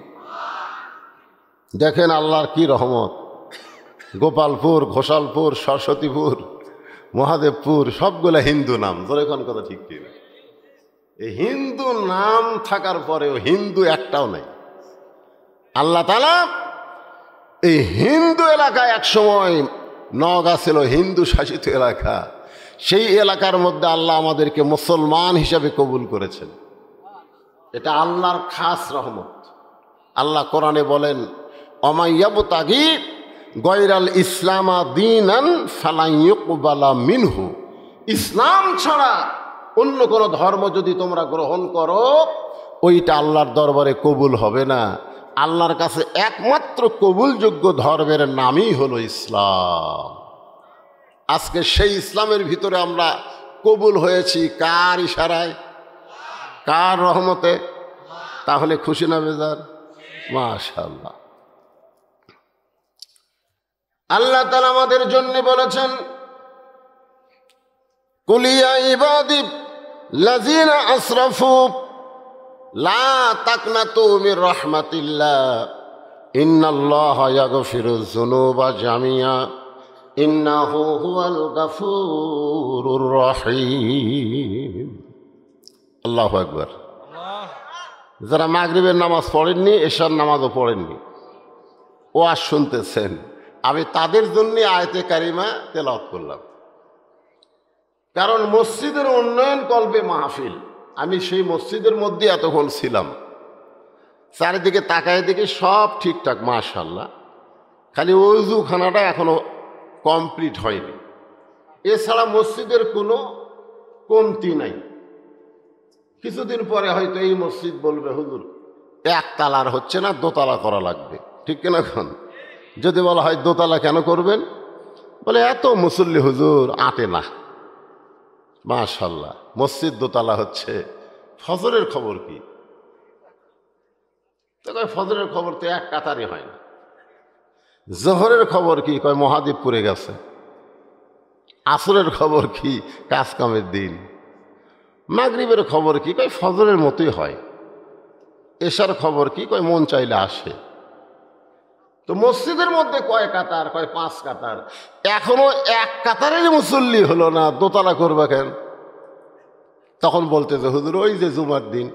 Speaker 1: দেখেন আল্লাহর কি রহমত। গোপালপুর, ঘোষালপুর, সরস্বতীপুর, মহাদেবপুর সবগুলা হিন্দু নাম। ধরে কোন কথা ঠিক কি না? এই হিন্দু নাম থাকার পরেও হিন্দু একটাও নাই। আল্লাহ তাআলা এই হিন্দু এলাকায় একসময় নওগাঁ ছিল হিন্দু শাসিত এলাকা, সেই এলাকার মধ্যে আল্লাহ আমাদেরকে মুসলমান হিসাবে কবুল করেছেন। এটা আল্লাহর খাস রহমত। আল্লাহ কোরআনে বলেন, অমাইয়াবতাগি গয়রাল ইসলামা দীনান ফালান ইউকবালা মিনহু। ইসলাম ছাড়া অন্য কোনো ধর্ম যদি তোমরা গ্রহণ করো, ওইটা আল্লাহর দরবারে কবুল হবে না। আল্লাহর কাছে একমাত্র কবুলযোগ্য ধর্মের নামই হলো ইসলাম। আজকে সেই ইসলামের ভিতরে আমরা কবুল হয়েছি কার ইশারায়, কার রহমতে? তাহলে খুশি না বেজার? মাশাআল্লাহ। আল্লাহ তাআলা আমাদের জন্য বলেছেন, কুল ইয়া ইবাদি লাযিনা আসরাফু লা তাকনাতু মির রাহমাতিল্লাহ ইন্নাল্লাহা ইয়াগফিরুয যুনুবা জামিআ ইন্নাহু হুয়াল গাফুরুর রহিম। আল্লাহু আকবার। যারা মাগরিবের নামাজ পড়েননি, এশার নামাজও পড়েননি, ওয়াজ শুনতেছেন, আমি তাদের জন্য আয়াতে কারিমা তেলাওয়াত করলাম। কারণ মসজিদের উন্নয়ন কল্পে মাহফিল। আমি সেই মসজিদের মধ্যে এতক্ষণ ছিলাম, চারিদিকে তাকায় দেখি সব ঠিকঠাক মাশাআল্লাহ, খালি ওযুখানাটা এখনো কমপ্লিট হয়নি। এছাড়া মসজিদের কোনো কমতি নাই। কিছুদিন পরে হয়তো এই মসজিদ বলবে, হুজুর একতলার হচ্ছে না, দোতলা করা লাগবে, ঠিক কিনা? এখন যদি বলা হয় দোতলা কেন করবেন, বলে এত মুসল্লি হুজুর আটে না। মাশাআল্লাহ, মসজিদ দোতলা হচ্ছে। ফজরের খবর কি? ফজরের খবর তো এক কাতারই হয় না। জোহরের খবর কি? কয় মহাদেবপুরে গেছে। আসরের খবর কি? কাজ কামের দিন। মাগরিবের খবর কি? কয় ফজরের মতোই হয়। এশার খবর কি? কয় মন চাইলে আসে। তো মসজিদের মধ্যে কয় কাতার? কয় 5 কাতার। এখনো এক কাতারের মুসল্লি হলো না, দোতলা করবে কেন? তখন বলতেছে, হুজুর ওই যে জুমার দিন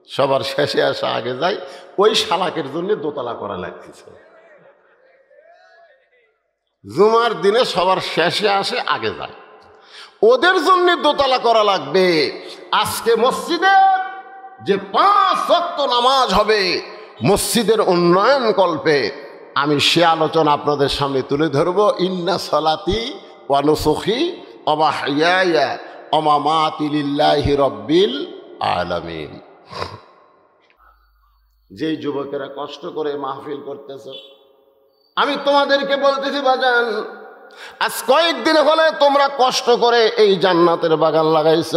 Speaker 1: সবার শেষে আসা আগে যায়, ওই শালাকের জন্য দোতলা করা লাগতেছে। জুমার দিনে সবার শেষে আসে আগে যায়, ওদের জন্য দোতলা করা লাগবে। আজকে মসজিদে যে 5 ওয়াক্ত নামাজ হবে মসজিদের উন্নয়ন কল্পে, আমি সে আলোচনা আপনাদের সামনে তুলে ধরবো। ইন্না সালাতি ওয়া নুসুখি ওয়া মাহইয়ায়া ওয়া মামাতি লিল্লাহি রাব্বিল আলামিন। যেই যুবকেরা কষ্ট করে মাহফিল করতেছ, আমি তোমাদেরকে বলতেছি বাজান, আজ কয়েকদিন হলে তোমরা কষ্ট করে এই জান্নাতের বাগান লাগাইছ,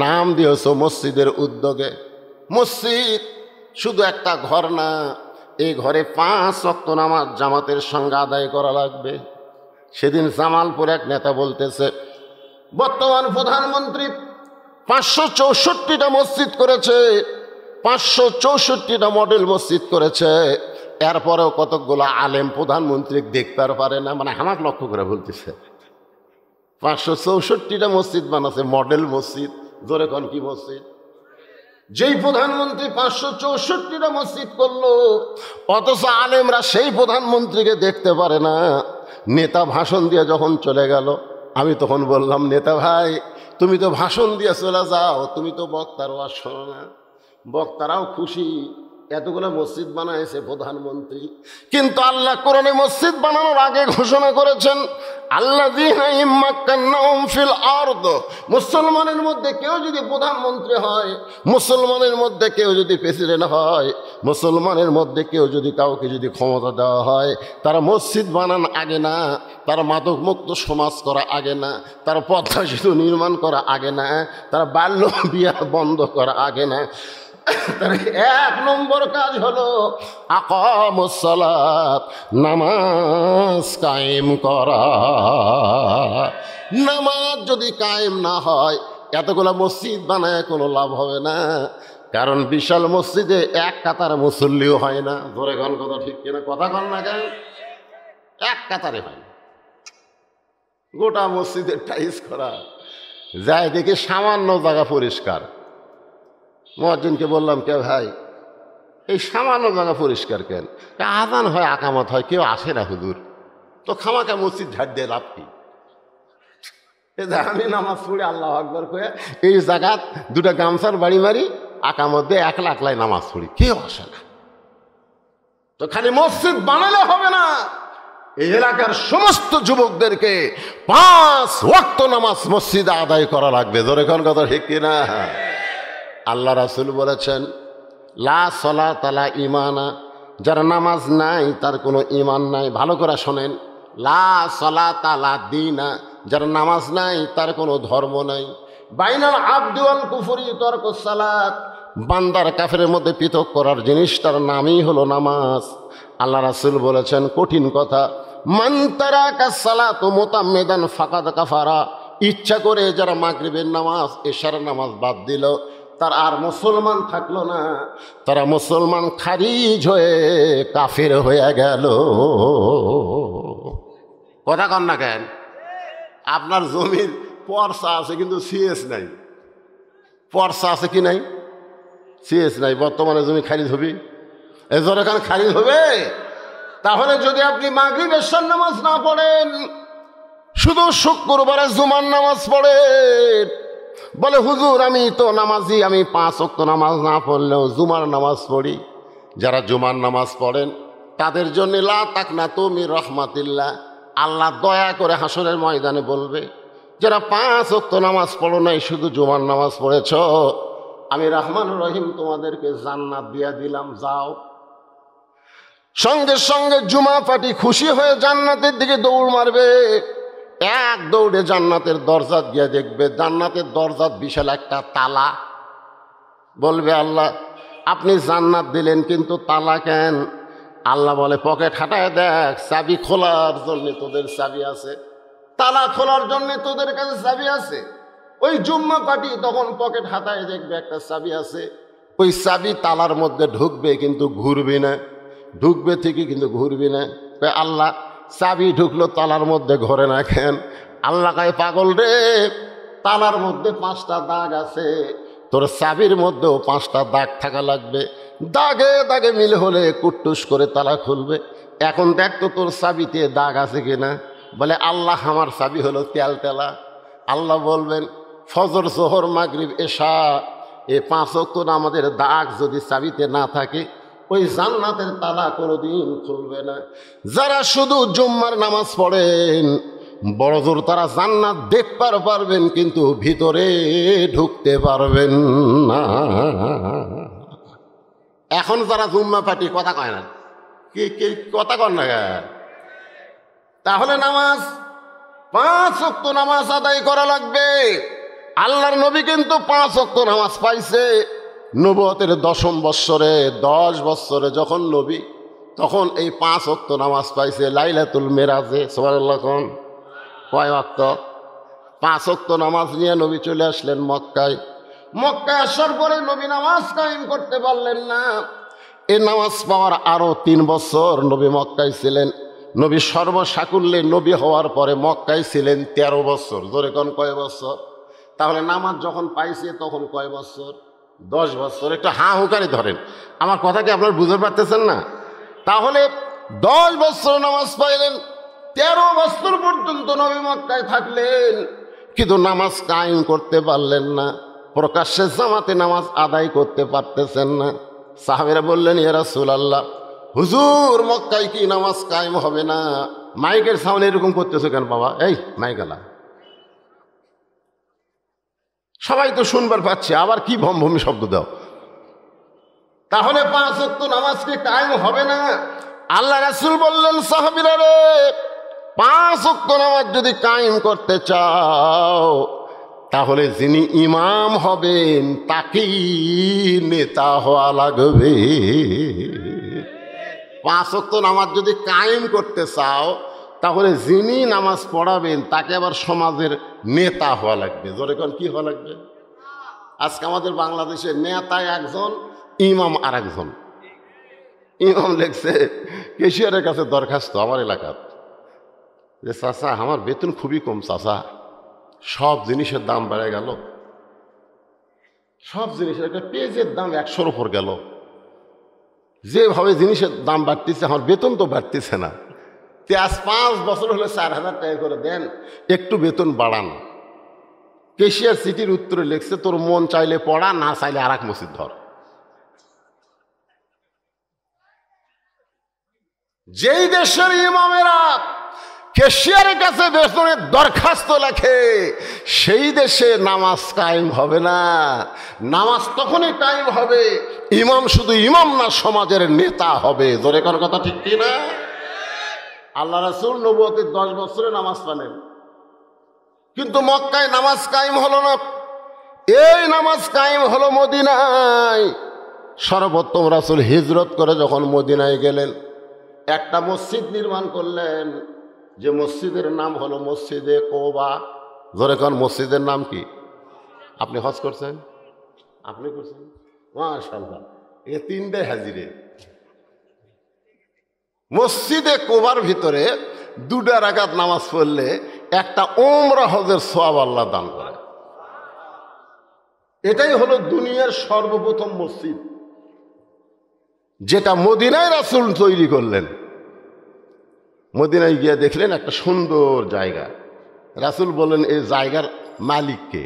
Speaker 1: নাম দিয়েছ মসজিদের উদ্যোগে। মসজিদ শুধু একটা ঘর না, এই ঘরে 5 ওয়াক্ত নামাজ জামাতের সঙ্গে আদায় করা লাগবে। সেদিন জামালপুর এক নেতা বলতেছে, বর্তমান প্রধানমন্ত্রী 564টা মসজিদ করেছে, 564টা মডেল মসজিদ করেছে, এরপরেও কতকগুলো আলেম প্রধানমন্ত্রী দেখতে পারে না, মানে হামাক লক্ষ্য করে বলতেছে 564টা মসজিদ বানাচ্ছে, মডেল মসজিদ। জোরে কোন কি মসজিদ? যেই প্রধানমন্ত্রী 564টা মসজিদ করলো, অথচ আলেমরা সেই প্রধানমন্ত্রীকে দেখতে পারে না। নেতা ভাষণ দিয়ে যখন চলে গেল, আমি তখন বললাম, নেতা ভাই তুমি তো ভাষণ দিয়ে চলে যাও, তুমি তো বক্তার ওয়াজ শোনো না। বক্তারাও খুশি, এতগুলো মসজিদ বানাইছে প্রধানমন্ত্রী। কিন্তু আল্লাহ কোরআনে মসজিদ বানানোর আগে ঘোষণা করেছেন, আল্লাযীনা ইম্মাক্কান্নাহুম ফিল আরদ, মুসলমানের মধ্যে কেউ যদি প্রধানমন্ত্রী হয়, মুসলমানের মধ্যে কেউ যদি প্রেসিডেন্ট হয়, মুসলমানের মধ্যে কেউ যদি কাউকে যদি ক্ষমতা দেওয়া হয়, তারা মসজিদ বানান আগে না, তারা মাদক মুক্ত সমাজ করা আগে না, তারা পদ্মা সেতু নির্মাণ করা আগে না, তারা বাল্য বিবাহ বন্ধ করা আগে না। তার 1 নম্বর কাজ হলো আকামুস সালাত, নামাজ কায়েম করা। নামাজ যদি কায়েম না হয়, এতগুলো মসজিদ বানায় কোনো লাভ হবে না। কারণ বিশাল মসজিদে এক কাতার মুসল্লিও হয় না। ধরে গণ কথা ঠিক কিনা? কথা কন না কেন? এক কাতারে হয় না। গোটা মসজিদের টাইস করা যায়, দেখি সামান্য জায়গা পরিষ্কার। মুয়াজ্জিনকে বললাম, কে ভাই এই সামান্য জায়গা পরিষ্কার কেন? আজান হয়, আকামত হয়, কেউ আসে না হুজুর, তো খামাকা মসজিদ ঝাড় দিয়ে লাভ কি? আমি নামাজ পড়ি আল্লাহু আকবার কয়ে এই জায়গাত দুটা গামছার বাড়ি মারি, আকামত দিয়ে একলা একলাই নামাজ পড়ি, কেউ আসে না। তো খালি মসজিদ বানালে হবে না, এই এলাকার সমস্ত যুবকদেরকে 5 ওয়াক্ত নামাজ মসজিদে আদায় করা লাগবে। জোরে কোন কথা ঠিক কিনা? আল্লাহ রাসূল বলেছেন, লা সালাতা লা ঈমানা, যার নামাজ নাই তার কোনো ঈমান নাই। ভালো করে শোনেন, লা সালাতা লা দীনা, যার নামাজ নাই তার কোনো ধর্ম নাই। বাইনাল আবদি ওয়াল কুফরি তারকুস সালাত, বান্দার কাফেরের মধ্যে পৃথক করার জিনিসটার নামই হলো নামাজ। আল্লাহ রাসূল বলেছেন কঠিন কথা, মান তারাকা সালাতু মুতাম্মিদান ফাকাদ কাফারা, ইচ্ছা করে যারা মাগরিবের নামাজ এশার নামাজ বাদ দিল, তার আর মুসলমান থাকলো না, তারা মুসলমান খারিজ হয়ে কাফের হয়ে গেল। কথা কন না কেন? আপনার জমির পর্সা আছে কিন্তু সিএস নাই। পর্সা আছে কি নাই? সিএস নাই। বর্তমানে জমি খারিজ হবে, এজোর এখানে খারিজ হবে। তাহলে যদি আপনি মাগরিব এশার নামাজ না পড়েন, শুধু শুক্রবারে জুমার নামাজ পড়েন, বলে হুজুর আমি তো নামাজি, আমি 5 ওয়াক্ত নামাজ না পড়লেও জুমার নামাজ পড়ি। যারা জুমার নামাজ পড়েন তাদের জন্য লা তাকনাতু মির রাহমাতিল্লাহ, আল্লাহ দয়া করে হাসরের ময়দানে বলবে, যারা 5 ওয়াক্ত নামাজ পড়ো নাই, শুধু জুমার নামাজ পড়েছ, আমি রহমান রহিম তোমাদেরকে জান্নাত দিয়া দিলাম, যাও। সঙ্গে সঙ্গে জুমা পার্টি খুশি হয়ে জান্নাতের দিকে দৌড় মারবে। এক দৌড়ে জান্নাতের দরজাত গিয়ে দেখবে, জান্নাতের দরজাত বিশাল একটা তালা। বলবে, আল্লাহ আপনি জান্নাত দিলেন কিন্তু তালা কেন? আল্লাহ বলে, পকেট হাঁটায় দেখ, চাবি খোলার জন্য তোদের চাবি আছে, তালা খোলার জন্য তোদের কাছে চাবি আছে। ওই জুম্মা পার্টি তখন পকেট হাতায় দেখবে একটা চাবি আছে, ওই চাবি তালার মধ্যে ঢুকবে কিন্তু ঘুরবি না, ঢুকবে ঠিকই কিন্তু ঘুরবি না। আল্লাহ চাবি ঢুকলো তালার মধ্যে ঘরে না কেন? আল্লাহ কয়, পাগল রে, তালার মধ্যে 5টা দাগ আছে, তোর চাবির মধ্যেও 5টা দাগ থাকা লাগবে, দাগে দাগে মিল হলে কুট্টুস করে তালা খুলবে। এখন দেখ তো তোর চাবিতে দাগ আছে কিনা। বলে, আল্লাহ আমার চাবি হলো তেলতেলা। আল্লাহ বলবেন, ফজর জোহর মাগরিব এশা এই 5 ওয়াক্ত নামাজের দাগ যদি চাবিতে না থাকে, ওই জান্নাতের তালা কোনোদিন খুলবে না। যারা শুধু জুম্মার নামাজ পড়েন, বড় জোর তারা জান্নাত দেখতে পারবেন কিন্তু ভিতরে ঢুকতে পারবেন না। এখন যারা জুম্মা পার্টি কথা কয় না, কি কথা কন না, তাহলে নামাজ 5 ওয়াক্ত নামাজ আদায় করা লাগবে। আল্লাহর নবী কিন্তু 5 ওয়াক্ত নামাজ পাইছে নবুয়তের 10ম বৎসরে, 10 বৎসরে যখন নবী, তখন এই 5 ওয়াক্ত নামাজ পাইছে লাইলাতুল মেরাজে। সুবহানাল্লাহ। কোন কয় ওয়াক্ত? 5 ওয়াক্ত নামাজ নিয়ে নবী চলে আসলেন মক্কায়। মক্কায় আসার পরে নবী নামাজ কায়েম করতে পারলেন না। এই নামাজ পাওয়ার আরো 3 বছর নবী মক্কায় ছিলেন। নবী সর্বসাকুল্যে নবী হওয়ার পরে মক্কায় ছিলেন 13 বছর। জোরে কোন কয় বছর? তাহলে নামাজ যখন পাইছে তখন কয় বছর? 10 বছর। একটু হা হুকারি ধরেন, আমার কথা কি আপনারা বুঝতে পারতেছেন না? তাহলে 10 বছর নামাজ পাইলেন, 13 বছর পর্যন্ত নবী মক্কায় থাকলেন, কিন্তু নামাজ কায়েম করতে পারলেন না। প্রকাশ্যে জামাতে নামাজ আদায় করতে পারতেছেন না। সাহাবীরা বললেন, ইয়া রাসূলুল্লাহ, হুজুর মক্কায় কি নামাজ কায়েম হবে না? মাইকের সাউন্ড এরকম করতেছো কেন বাবা? এই মাইকালা, সবাই তো শুনবার পাচ্ছে, আবার কি ভমভমি শব্দ দাও? তাহলে 5 ওয়াক্ত নামাজ কি কায়েম হবে না? আল্লাহ রাসূল বললেন, সাহাবীরা রে, 5 ওয়াক্ত নামাজ যদি কায়েম করতে চাও তাহলে যিনি ইমাম হবেন তাকেই নেতা হওয়া লাগবে। 5 ওয়াক্ত নামাজ যদি কায়েম করতে চাও তাহলে যিনি নামাজ পড়াবেন তাকে আবার সমাজের নেতা হওয়া লাগবে। জোরে কোন কি হওয়া লাগবে? আজকে আমাদের বাংলাদেশে নেতা একজন, ইমাম আর একজন। ইমাম লেখছে কেশিয়ারের কাছে দরখাস্ত আমার এলাকার, যে চাচা আমার বেতন খুবই কম, চাচা সব জিনিসের দাম বেড়ে গেল, সব জিনিসের একটা পেঁয়াজের দাম 100-র উপর গেল, যেভাবে জিনিসের দাম বাড়তেছে আমার বেতন তো বাড়তেছে না। আজ 5 বছর হলে 4,000 টাকা করে দেন, একটু বেতন বাড়ান। কেশিয়ার চিঠির উত্তরে লিখছে, তোর মন চাইলে পড়া, না চাইলে আর এক মসজিদ ধর। যেই দেশের ইমামেরা কেশিয়ারের কাছে বেতনের দরখাস্ত লেখে, সেই দেশে নামাজ কায়েম হবে না। নামাজ তখনই কায়েম হবে, ইমাম শুধু ইমাম না, সমাজের নেতা হবে। জোরে কোন কথা ঠিক কি না? আল্লাহ রাসূল নবুয়তের 10 বছরে নামাজ পালেন, কিন্তু মক্কায় নামাজ কায়েম হলো না। এই নামাজ কায়েম হলো মদিনায়। সর্বোত্তম রাসূল হিজরত করে যখন মদিনায় গেলেন, একটা মসজিদ নির্মাণ করলেন, যে মসজিদের নাম হলো মসজিদে কোবা। জোরে কোন মসজিদের নাম কি? আপনি হজ করছেন? আপনি করছেন? মাশাআল্লাহ, এ 3টে হাজিরে। মসজিদে কোবার ভিতরে 2 রাকাত নামাজ পড়লে একটা উমরা হজের সওয়াব আল্লাহ দান করে। এটাই হলো দুনিয়ার সর্বপ্রথম মসজিদ, যেটা মদিনায় রাসূল তৈরি করলেন। মদিনায় গিয়ে দেখলেন একটা সুন্দর জায়গা। রাসূল বললেন, এই জায়গার মালিক কে?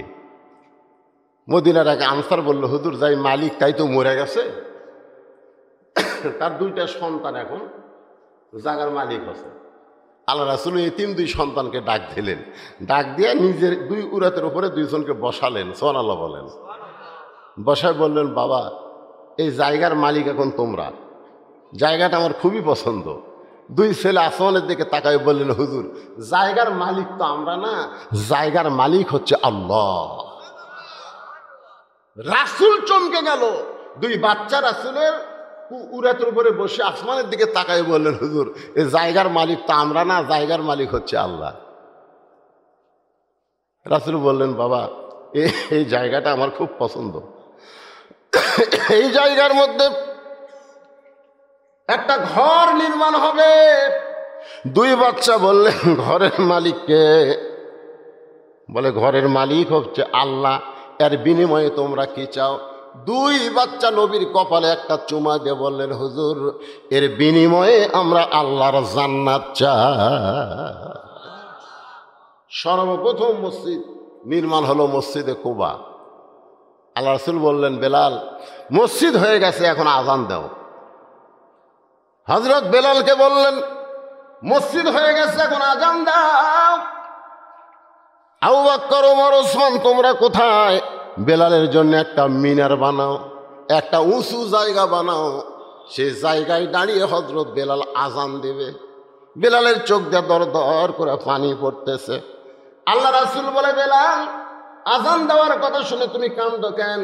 Speaker 1: মদিনার এক আনসার বলল, হুজুর যাই মালিক তাই তো মরে গেছে, তার 2টা সন্তান এখন জায়গার মালিক আছে। আল্লাহ রাসূল এতিম 2 সন্তানকে ডাক দিলেন, ডাক দিয়ে নিজের 2 উরাতের উপরে 2 জনকে বসালেন। সুবহানাল্লাহ বলেন। বসায় বললেন, বাবা এই জায়গার মালিক এখন তোমরা, জায়গাটা আমার খুবই পছন্দ। 2 ছেলে আসমানের দিকে তাকায় বললেন, হুজুর জায়গার মালিক তো আমরা না, জায়গার মালিক হচ্ছে আল্লাহ। রাসূল চমকে গেল। 2 বাচ্চা রাসূলের উরাতের উপরে বসে আসমানের দিকে তাকায় বললেন, হুজুর এই জায়গার মালিক তো আমরা না, জায়গার মালিক হচ্ছে আল্লাহ। রাসূল বললেন, বাবা এই জায়গাটা আমার খুব পছন্দ, এই জায়গার মধ্যে একটা ঘর নির্মাণ হবে। 2 বাচ্চা বললেন, ঘরের মালিককে? বলে ঘরের মালিক হচ্ছে আল্লাহ, এর বিনিময়ে তোমরা কি চাও? 2 বাচ্চা নবীর কপালে একটা চুমা দিয়ে বললেন, হুজুর এর বিনিময়ে আমরা আল্লাহর জান্নাত চাই। সর্বপ্রথম মসজিদ নির্মাণ হলো মসজিদে কুবা। আল্লাহ রাসূল বললেন, বেলাল মসজিদ হয়ে গেছে, এখন আজান দাও। হযরত বেলালকে বললেন, মসজিদ হয়ে গেছে, এখন আজান দাও। আবু বকর, ওমর, ওসমান তোমরা কোথায়? বেলালের জন্য একটা মিনার বানাও, একটা উঁচু জায়গা বানাও, সেই জায়গায় দাঁড়িয়ে হযরত বেলাল আজান দেবে। বেলালের চোখ দিয়ে দর দর করে পানি পড়তেছে। আল্লাহ রাসূল বলে, বেলাল আজান দেওয়ার কথা শুনে তুমি কাঁদো কেন?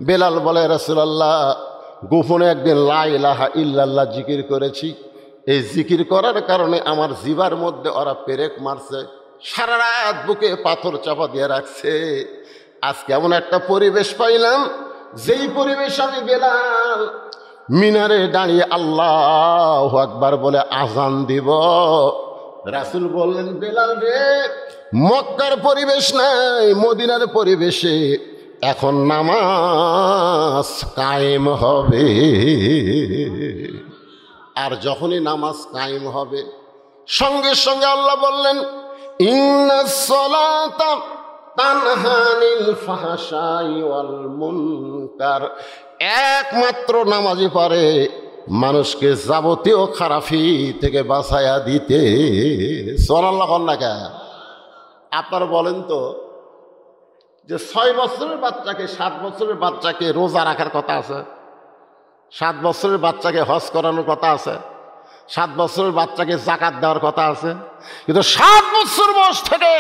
Speaker 1: বেলাল বলে, রাসূলুল্লাহ গোপনে একদিন লা ইলাহা ইল্লাল্লাহ জিকির করেছি, এই জিকির করার কারণে আমার জিবার মধ্যে ওরা পেরেক মারছে, সারা রাত বুকে পাথর চাপা দিয়ে রাখছে, আজকে এমন একটা পরিবেশ পাইলাম, যেই পরিবেশ আমি বেলাল মিনারে দাঁড়িয়ে আল্লাহু আকবার বলে আজান দিব। রাসূল বললেন, বেলাল রে, মক্কার পরিবেশ নাই, মদিনার পরিবেশে এখন নামাজ কায়েম হবে। আর যখনই নামাজ কায়েম হবে, সঙ্গে সঙ্গে আল্লাহ বললেন, ইন্নাস সালাতা তানহা আনিল ফাহশাই ওয়াল মুনকার। একমাত্র নামাজই পারে মানুষকে যাবতীয় খারাপি থেকে বাঁচাইয়া দিতে। সুবহানাল্লাহ না কে? আপনারা বলেন তো, যে 6 বছরের বাচ্চাকে 7 বছরের বাচ্চাকে রোজা রাখার কথা আছে, 7 বছরের বাচ্চাকে হজ করানোর কথা আছে, 7 বছরের বাচ্চাকে যাকাত দেওয়ার কথা আছে, কিন্তু 7 বছর বয়স থেকে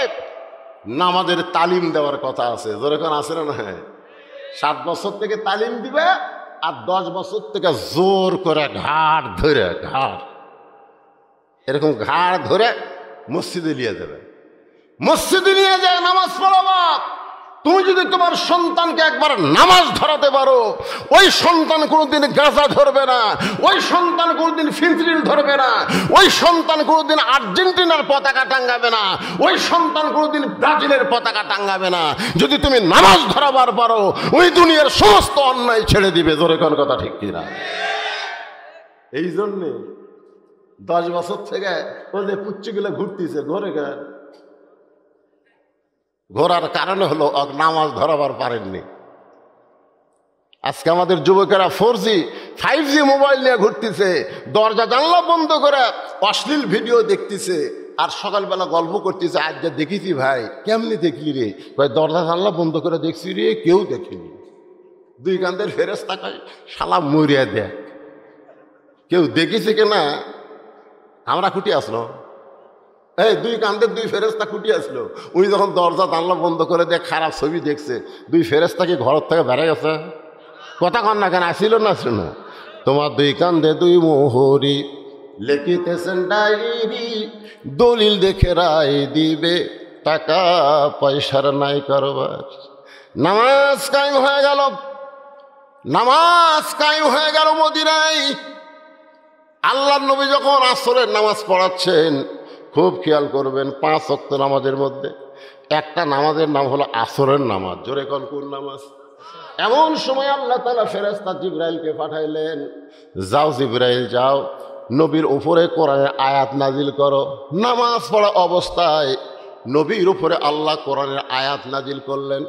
Speaker 1: নামাজের তালিম দেওয়ার কথা আছে। যেরকম আছে না? হ্যাঁ, 7 বছর থেকে তালিম দিবে, আর 10 বছর থেকে জোর করে ঘাড় ধরে এরকম ঘাড় ধরে মসজিদে নিয়ে যাবে। মসজিদে নিয়ে যায় নামাজ পড়াবা। তুমি যদি তোমার সন্তানকে একবার নামাজ ধরাতে পারো, ওই সন্তান কোনোদিন গাঁজা ধরবে না, ওই সন্তান কোনোদিন ফিনফিনিল ধরবে না, ওই সন্তান কোনোদিন আর্জেন্টিনার পতাকা টাঙ্গাবে না, ওই সন্তান কোনোদিন ব্রাজিলের পতাকা টাঙ্গাবে না। যদি তুমি নামাজ ধরাবার পারো, ওই দুনিয়ার সমস্ত অন্যায় ছেড়ে দিবে। জোরে কোন কথা ঠিক কিনা? এই জন্যে 10 বছর থেকে ওই যে পুচ্ছিগুলো ঘুরতেছে ঘরে গায়ে, ঘোরার কারণে হলো নামাজ ধরাবার পারেননি। আজকে আমাদের যুবকেরা 4G 5G মোবাইল নিয়ে ঘুরতেছে, দরজা জানলা বন্ধ করে অশ্লীল ভিডিও দেখতেছে, আর সকালবেলা গল্প করতেছে, আজ যা দেখিছি ভাই। কেমনি দেখলি রে? ভাই দরজা জানলা বন্ধ করে দেখছি রে, কেউ দেখেনি। 2 কান্দের ফেরেশতা কয়, শালা মরিয়া দেখ, কেউ দেখেছে কিনা? আমরা খুঁটি আসলো, এই 2 কান্দের 2 ফেরেশতা খুঁটি আসলো। উনি যখন দরজা জানলা বন্ধ করে দিয়ে খারাপ ছবি দেখছে, 2 ফেরেশতা কি ঘর থেকে বেড়ে গেছে? কথা কন না কেন? আসিল না? শুনো, তোমার 2 কান্দে 2 মোহরি, লিখিতেছেন ডায়েরি, দলিল দেখে রায় দিবে, টাকা পয়সার নাই কারবার। নামাজ কায়েম হয়ে গেল, নামাজ কায়েম হয়ে গেল মদিনায়। আল্লাহর নবী যখন আসরের নামাজ পড়াচ্ছেন, খুব খেয়াল করবেন, 5 ওয়াক্ত নামাজের মধ্যে একটা নামাজের নাম হলো আসরের নামাজ। জোরে কোন কোন নামাজ? এমন সময় আল্লাহ তাআলা ফেরেশতা জিবরাইলকে পাঠাইলেন, যাও জিবরাইল যাও, নবীর উপরে কোরআনের আয়াত নাজিল করো। নামাজ পড়া অবস্থায় নবীর উপরে আল্লাহ কোরআনের আয়াত নাজিল করলেন।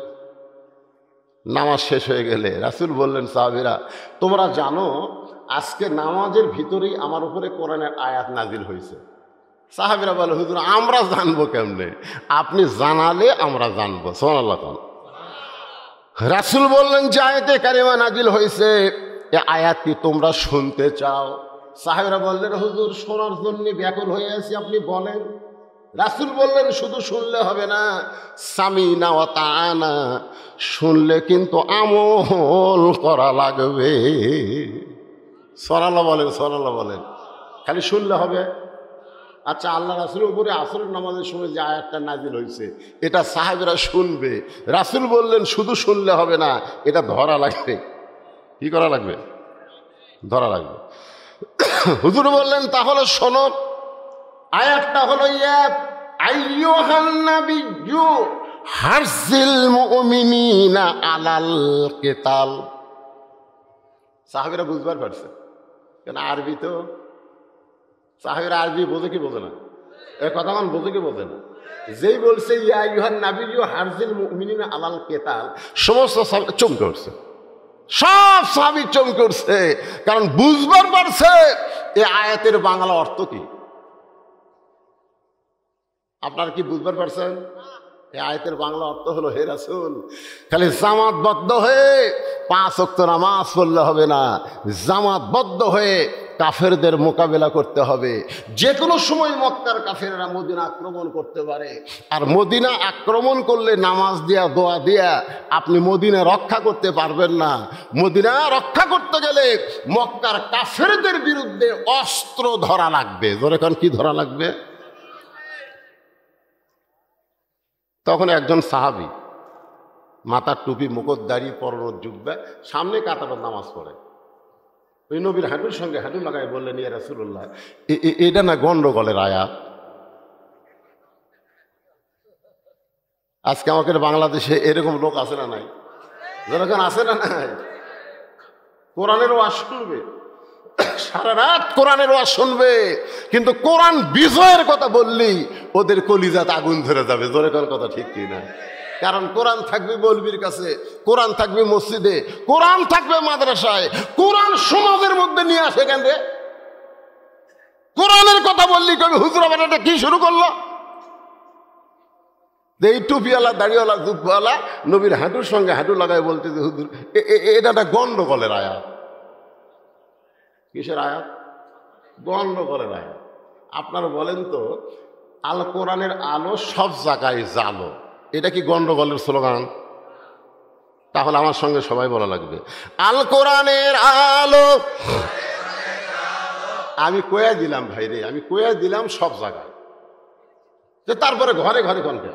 Speaker 1: নামাজ শেষ হয়ে গেলে রাসূল বললেন, সাহাবীরা তোমরা জানো আজকে নামাজের ভিতরেই আমার উপরে কোরআনের আয়াত নাজিল হয়েছে। সাহাবীরা বলে, হুজুর আমরা জানবো কেমনে? আপনি জানালে আমরা জানবো। সুবহানাল্লাহ। রাসূল বললেন, যে আয়াতে কারিমা নাজিল হয়েছে, এ আয়াত কি তোমরা শুনতে চাও? সাহাবীরা বললেন, হুজুর শোনার জন্য ব্যাকুল হয়ে আছি, আপনি বলেন। রাসূল বললেন, শুধু শুনলে হবে না, সামিনা ওয়া তাআনা, শুনলে কিন্তু আমল করা লাগবে। সুবহানাল্লাহ বলেন, সুবহানাল্লাহ বলেন। খালি শুনলে হবে? আচ্ছা, আল্লাহ রাসূলের উপরে আসরের নামাজের সময় যে আয়াতটা নাজিল হয়েছে, এটা সাহাবীরা শুনবে। রাসূল বললেন, শুধু শুনলে হবে না, এটা ধরা লাগবে। কি করা লাগবে? ধরা লাগবে। হুজুর বললেন, তাহলে শোনো, আয়াতটা হলো, ইয়া আইয়ুহান নাবিয়্যু হারজিল মুমিনিনা আলাল কিতাল। সাহাবীরা বুঝবার পারছে, কেন আরবি তো, সাহাবীরা আরবি বোঝে কি বোঝে না? এ কথা মান বোঝে কি বোঝে না? যেই বলছে ইয়া আইয়ুহান নাবিয়্যু হারজিল মুমিনিনা আলাল কিতাল, সমস্ত সাহাবী চমকে উঠছে, সব সাহাবী চমকে উঠছে, কারণ বুঝবার পারছে এই আয়াতের বাংলা অর্থ কি। আপনারা কি বুঝবার পারছেন? এই আয়াতের বাংলা অর্থ হলো, হে রাসূল, খালি জামাতবদ্ধ হয়ে 5 ওয়াক্ত নামাজ পড়লে হবে না, জামাতবদ্ধ হয়ে কাফেরদের মোকাবেলা করতে হবে। যে কোনো সময় মক্কার কাফেররা মদিনা আক্রমণ করতে পারে, আর মদিনা আক্রমণ করলে নামাজ দিয়া দোয়া দিয়া আপনি মদিনা রক্ষা করতে পারবেন না। মদিনা রক্ষা করতে গেলে মক্কার কাফেরদের বিরুদ্ধে অস্ত্র ধরা লাগবে। জোরে কোন, কি ধরা লাগবে? তখন একজন সাহাবী মাথার টুপি মুখর দাড়ি পরনের জুব্বা, সামনে কাতারের নামাজ পড়ে। ওই নবীর হাঁটুর সঙ্গে হাঁটু লাগাই বললেন, ইয়া রাসূলুল্লাহ, এটা না গন্ডগোলের আয়াত। আজকে আমাকে বাংলাদেশে এরকম লোক আছে না নাই? যেরকম আছে না নাই? কোরআনের ওয়াজ শুনবে, সারা রাত কোরআনের ওয়াজ শুনবে, কিন্তু কোরআন বিজয়ের কথা বললেই ওদের কলিজাত আগুন ধরে যাবে। জোরে কোন কথা ঠিক কি না? কারণ কোরআন থাকবে মৌলবীর কাছে, কোরআন থাকবে মসজিদে, কোরআন থাকবে মাদ্রাসায়, কোরআন সমাজের মধ্যে নিয়ে আসে। কেন রে? কোরআনের কথা বললি কবি হুজুর আবার এটা কি শুরু করলো? এই টুপিওয়ালা দাড়িওয়ালা জুব্বাওয়ালা নবীর হাঁটুর সঙ্গে হাঁটু লাগায় বলতে যে হুজুর এটা একটা গন্ডগোলের আয়াত। কিসের আয়াত? গন্ডগোলের আয়াত। আপনারা বলেন তো, আল কোরআনের আলো সব জায়গায় জালো, এটা কি গন্ডগোলের স্লোগান? তাহলে আমার সঙ্গে সবাই বলা লাগবে, আল কোরআনের আলো। আমি কয়া দিলাম ভাই রে, আমি কয়া দিলাম সব জায়গায়, যে তারপরে ঘরে ঘরে কনকে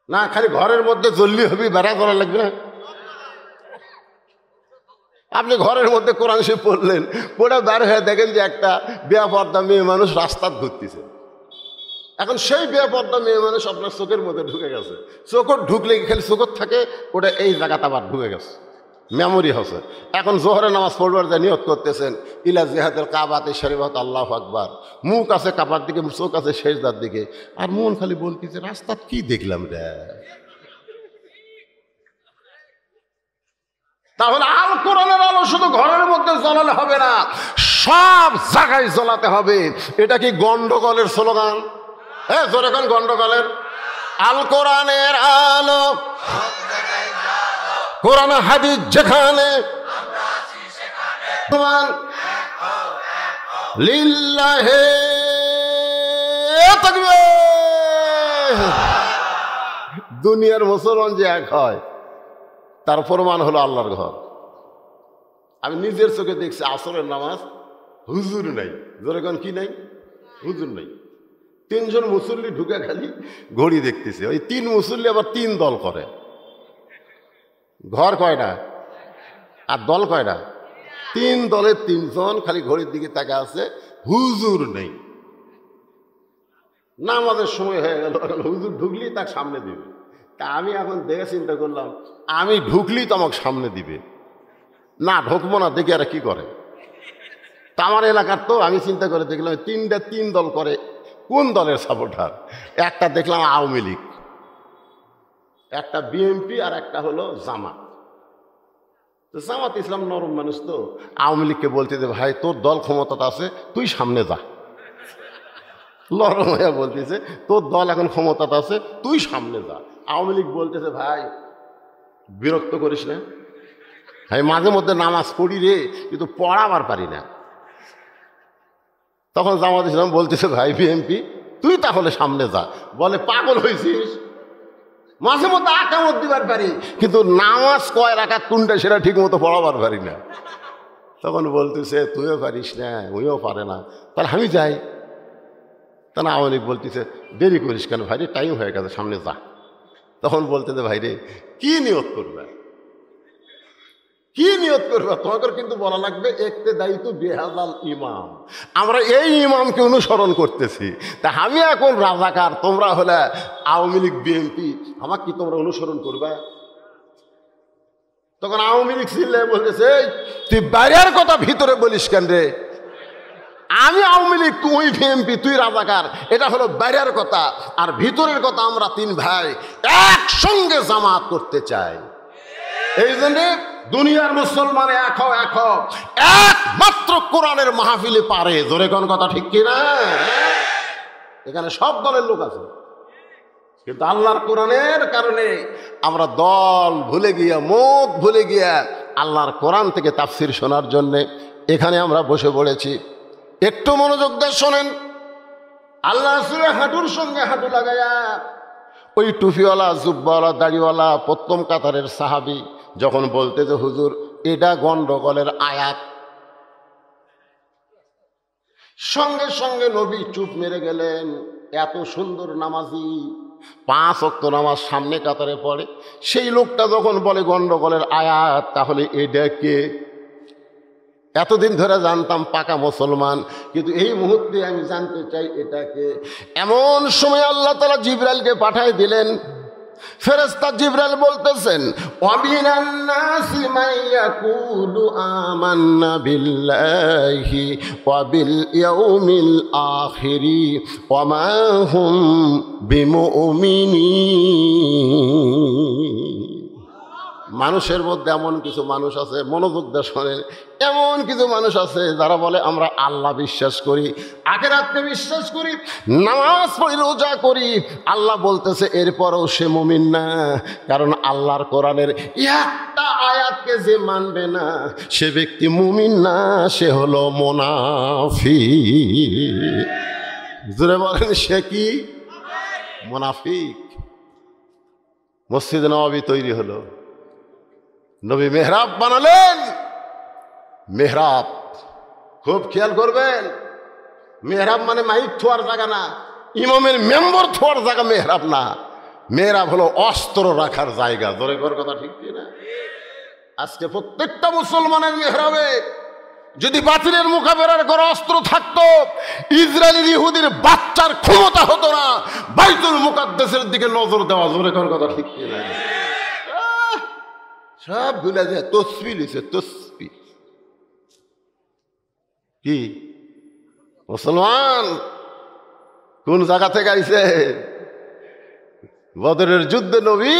Speaker 1: না, খালি ঘরের মধ্যে জ্বললি হবি, বেড়া করা লাগবে না। আপনি ঘরের মধ্যে কোরআন শরীফ পড়লেন, পড়ে বের হয়ে দেখেন যে একটা বেপরদা মেয়ে মানুষ রাস্তায় ঘুরতেছে। এখন সেই বেপরদা মেয়ে মানুষ আপনার চোখের মধ্যে ঢুকে গেছে, চোখর ঢুকলে খালি চোখর থাকে, ওটা এই জায়গাতে আবার ঢুকে গেছে, মেমোরি হচ্ছে। এখন জোহরে নামাজ পড়বার যা নিয়ত করতেছেন, ইলা জিহাদের কাবাতে শরীফাত আল্লাহু আকবার, মুখ আছে কাবার দিকে, চোখ আছে সেজদার দিকে, আর মন খালি বলতেছে রাস্তা কি দেখলাম রে। তাহলে আল কোরআনের আলো শুধু ঘরের মধ্যে জ্বলালে হবে না, সব জায়গায় জ্বলাতে হবে। এটা কি গন্ডগোলের স্লোগান? হ্যাঁ, জোরে কোন গন্ডগোলের? আল কোরআনের আলো, কোরআন হাদিস যেখানে, লিল্লাহে তাকবীর। দুনিয়ার মুসলমান যে এক হয় তার প্রমাণ হলো আল্লাহর ঘর। আমি নিজের চোখে দেখছি, আসরের নামাজ হুজুর নাই, জোরে কোন কি নাই? হুজুর নাই। 3 জন মুসল্লি ঢুকে খালি ঘড়ি দেখতেছে। ওই 3 মুসল্লি আবার 3 দল করে। ঘর কয়টা আর দল কয়টা? 3 দলের 3 জন খালি ঘড়ির দিকে তাকে আছে, হুজুর নেই। নামাজের সময় হয়ে গেল, হুজুর ঢুকলি তাকে সামনে দিবে। তা আমি এখন দেখে চিন্তা করলাম, আমি ঢুকলি তো আমাকে সামনে দিবে, না ঢুকবো না, দেখি আর কি করে। তা আমার এলাকার তো আমি চিন্তা করে দেখলাম 3 দল করে। কোন দলের সাপোর্টার? একটা দেখলাম আওয়ামী লীগ, একটা বিএনপি, আর একটা হলো জামাত। তো জামাত ইসলাম নরম মানুষ, তো আওয়ামী লীগকে বলতে যে ভাই তোর দল ক্ষমতাটা আছে, তুই সামনে যা। নরম হয়ে বলতেছে তোর দল এখন ক্ষমতাটা আছে, তুই সামনে যা। আওয়ামী লীগ বলতেছে ভাই বিরক্ত করিস না, ভাই মাঝে মধ্যে নামাজ পড়ি রে, কিন্তু পড়াবার পারি না। তখন জামাত ইসলাম বলতেছে ভাই বিএনপি তুই তাহলে সামনে যা। বলে পাগল হয়েছিস, মাঝে মধ্যে আকামত দিবার পারি, কিন্তু নামাজ কয় রাকাত কোনটা সেটা ঠিক মতো পড়াবার পারি না। তখন বলতেছে তুইও পারিস না, উইও পারে না, তাহলে আমি যাই। তা না, আওয়ামী লীগ বলতেছে দেরি করিস কেন ভাই রে, টাইম হয়ে গেছে, সামনে যা। তখন বলতেছে ভাই রে কি নিয়ত করবে, কি নিয়ত করবে? তোমাকে কিন্তু বলা লাগবে একতে দায়িত্ব বেহাজাল ইমাম, আমরা এই ইমামকে অনুসরণ করতেছি। তা আমি এখন রাজাকার, তোমরা হলে আওয়ামী লীগ বিএনপি, আমাকে কি তোমরা অনুসরণ করবে? তখন আওয়ামী লীগ ছিলে বলতেছে তুই বাইরের কথা ভিতরে বলিস কেন রে? আমি আওয়ামী লীগ, তুই বিএনপি, তুই রাজাকার, এটা হলো বাইরের কথা। আর ভিতরের কথা আমরা 3 ভাই একসঙ্গে জামাত করতে চাই। এই জন্যে দুনিয়ার মুসলমান এক হও, এক হও, একমাত্র কোরআনের মাহফিলে পারে। জোরে কোন কথা ঠিক কিনা? এখানে সব দলের লোক আছে, কিন্তু আল্লাহর কোরআনের কারণে আমরা দল ভুলে গিয়া, মত ভুলে গিয়া আল্লাহর কোরআন থেকে তাফসির শোনার জন্যে এখানে আমরা বসে পড়েছি। একটু মনোযোগ দিয়ে শোনেন। আল্লাহ রাসূলের হাঁটুর সঙ্গে হাঁটু লাগাইয়া ওই টুপিওয়ালা, জুব্বাওয়ালা, দাড়িওয়ালা প্রথম কাতারের সাহাবী যখন বলতে যে হুজুর এটা গন্ডগোলের আয়াত, সঙ্গে সঙ্গে নবী চুপ মেরে গেলেন। এত সুন্দর নামাজি, 5 ওয়াক্ত নামাজ সামনে কাতারে পড়ে, সেই লোকটা যখন বলে গন্ডগোলের আয়াত, তাহলে এটা কে? এতদিন ধরে জানতাম পাকা মুসলমান, কিন্তু এই মুহূর্তে আমি জানতে চাই এটা কে। এমন সময় আল্লাহ তাআলা জিবরাইলকে পাঠায় দিলেন। ফেরেশতা জিবরাইল বলতেছেন, ওয়ামিনান নাসি মান ইয়াকুলু আমান্না বিল্লাহি ওয়া বিল ইয়াউমিল আখিরি ওয়া মা হুম বিমুমিনিন। মানুষের মধ্যে এমন কিছু মানুষ আছে, মনোযোগ দিয়ে শোনেন, এমন কিছু মানুষ আছে যারা বলে আমরা আল্লাহ বিশ্বাস করি, আখিরাতকে বিশ্বাস করি, নামাজ পড়ি, রোজা করি। আল্লাহ বলতেছে এরপরেও সে মুমিন না, কারণ আল্লাহর কোরআনের একটা আয়াতকে যে মানবে না সে ব্যক্তি মুমিন না, সে হলো মুনাফিক। জোরে বলেন, সে কি? মুনাফিক। মসজিদ নববী তৈরি হলো, নবী মেহরাব বানালেন। মেহরাব খুব খেয়াল করবেন, মেহরাব মানে মাইক থোয়ার জায়গা না, ইমামের মেম্বর থোয়ার জায়গা মেহরাব না। মেহরাব হলো অস্ত্র রাখার জায়গা। জোরে কর কথা ঠিক কি না? আজকে প্রত্যেকটা মুসলমানের মেহরাবে যদি বাতিলের মোকাবেলার করে অস্ত্র থাকতো, ইসরায়েলের ইহুদির বাচ্চার ক্ষমতা হতো না বাইতুল মুকাদ্দাসের দিকে নজর দেওয়া। জোরে কর কথা ঠিক কি না? সব ভুলে যায়, তসবি লিছে, তসবি। কি মুসলমান কোন জায়গা থেকে আইছে? বদরের যুদ্ধে নবী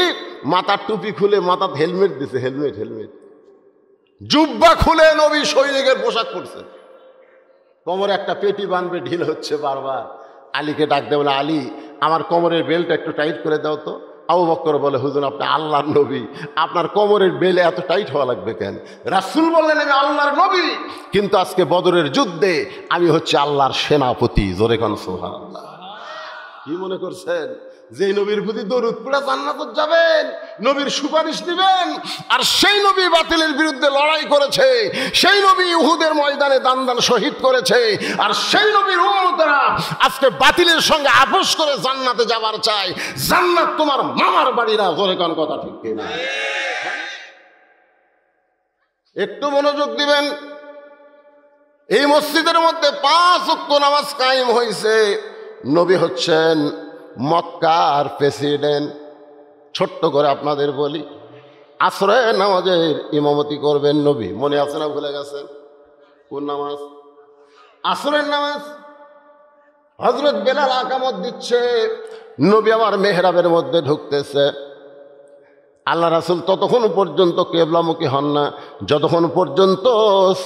Speaker 1: মাথার টুপি খুলে, মাথার হেলমেট দিছে, হেলমেট হেলমেট জুব্বা খুলে নবী সৈনিকের পোশাক পরছে, কোমরে একটা পেটি বানবে, ঢিল হচ্ছে বারবার। আলীকে ডাক দেয়, বলে আলী আমার কোমরের বেল্টটা একটু টাইট করে দাও তো। আবু বকর বলে, হুজুর আপনি আল্লাহর নবী, আপনার কোমরের বেলে এত টাইট হওয়া লাগবে কেন? রাসূল বললেন, আমি আল্লাহর নবী, কিন্তু আজকে বদরের যুদ্ধে আমি হচ্ছে আল্লাহর সেনাপতি। জোরে কোন সুবহানাল্লাহ। কি মনে করছেন যে নবীর প্রতি দরুদ পড়ে জান্নাতে যাবেন, নবীর সুপারিশ দিবেন? আর সেই নবী বাতিলের বিরুদ্ধে লড়াই করেছে, সেই নবী উহুদের ময়দানে দান দান শহীদ করেছে, আর সেই নবীর উম্মতরা আজকে বাতিলের সঙ্গে আপোষ করে জান্নাতে যাবার চায়। জান্নাত তোমার মামার বাড়ি না। জোরে কোন কথা ঠিক কি না? একটু মনোযোগ দিবেন। এই মসজিদের মধ্যে 5 ওয়াক্ত নামাজ কায়েম হয়েছে। নবী হচ্ছেন মক্কার প্রেসিডেন্ট। ছোট্ট করে আপনাদের বলি, আসরে নামাজের ইমামতি করবেন নবী। মনে আছে না? ভুলে গেছেন? কোন নামাজ? আসরের নামাজ। হযরত বেলাল আকামত দিচ্ছে, নবী আমার মেহরাবের মধ্যে ঢুকতেছে। আল্লাহ রাসূল ততক্ষণ পর্যন্ত কিবলামুখী হন না যতক্ষণ পর্যন্ত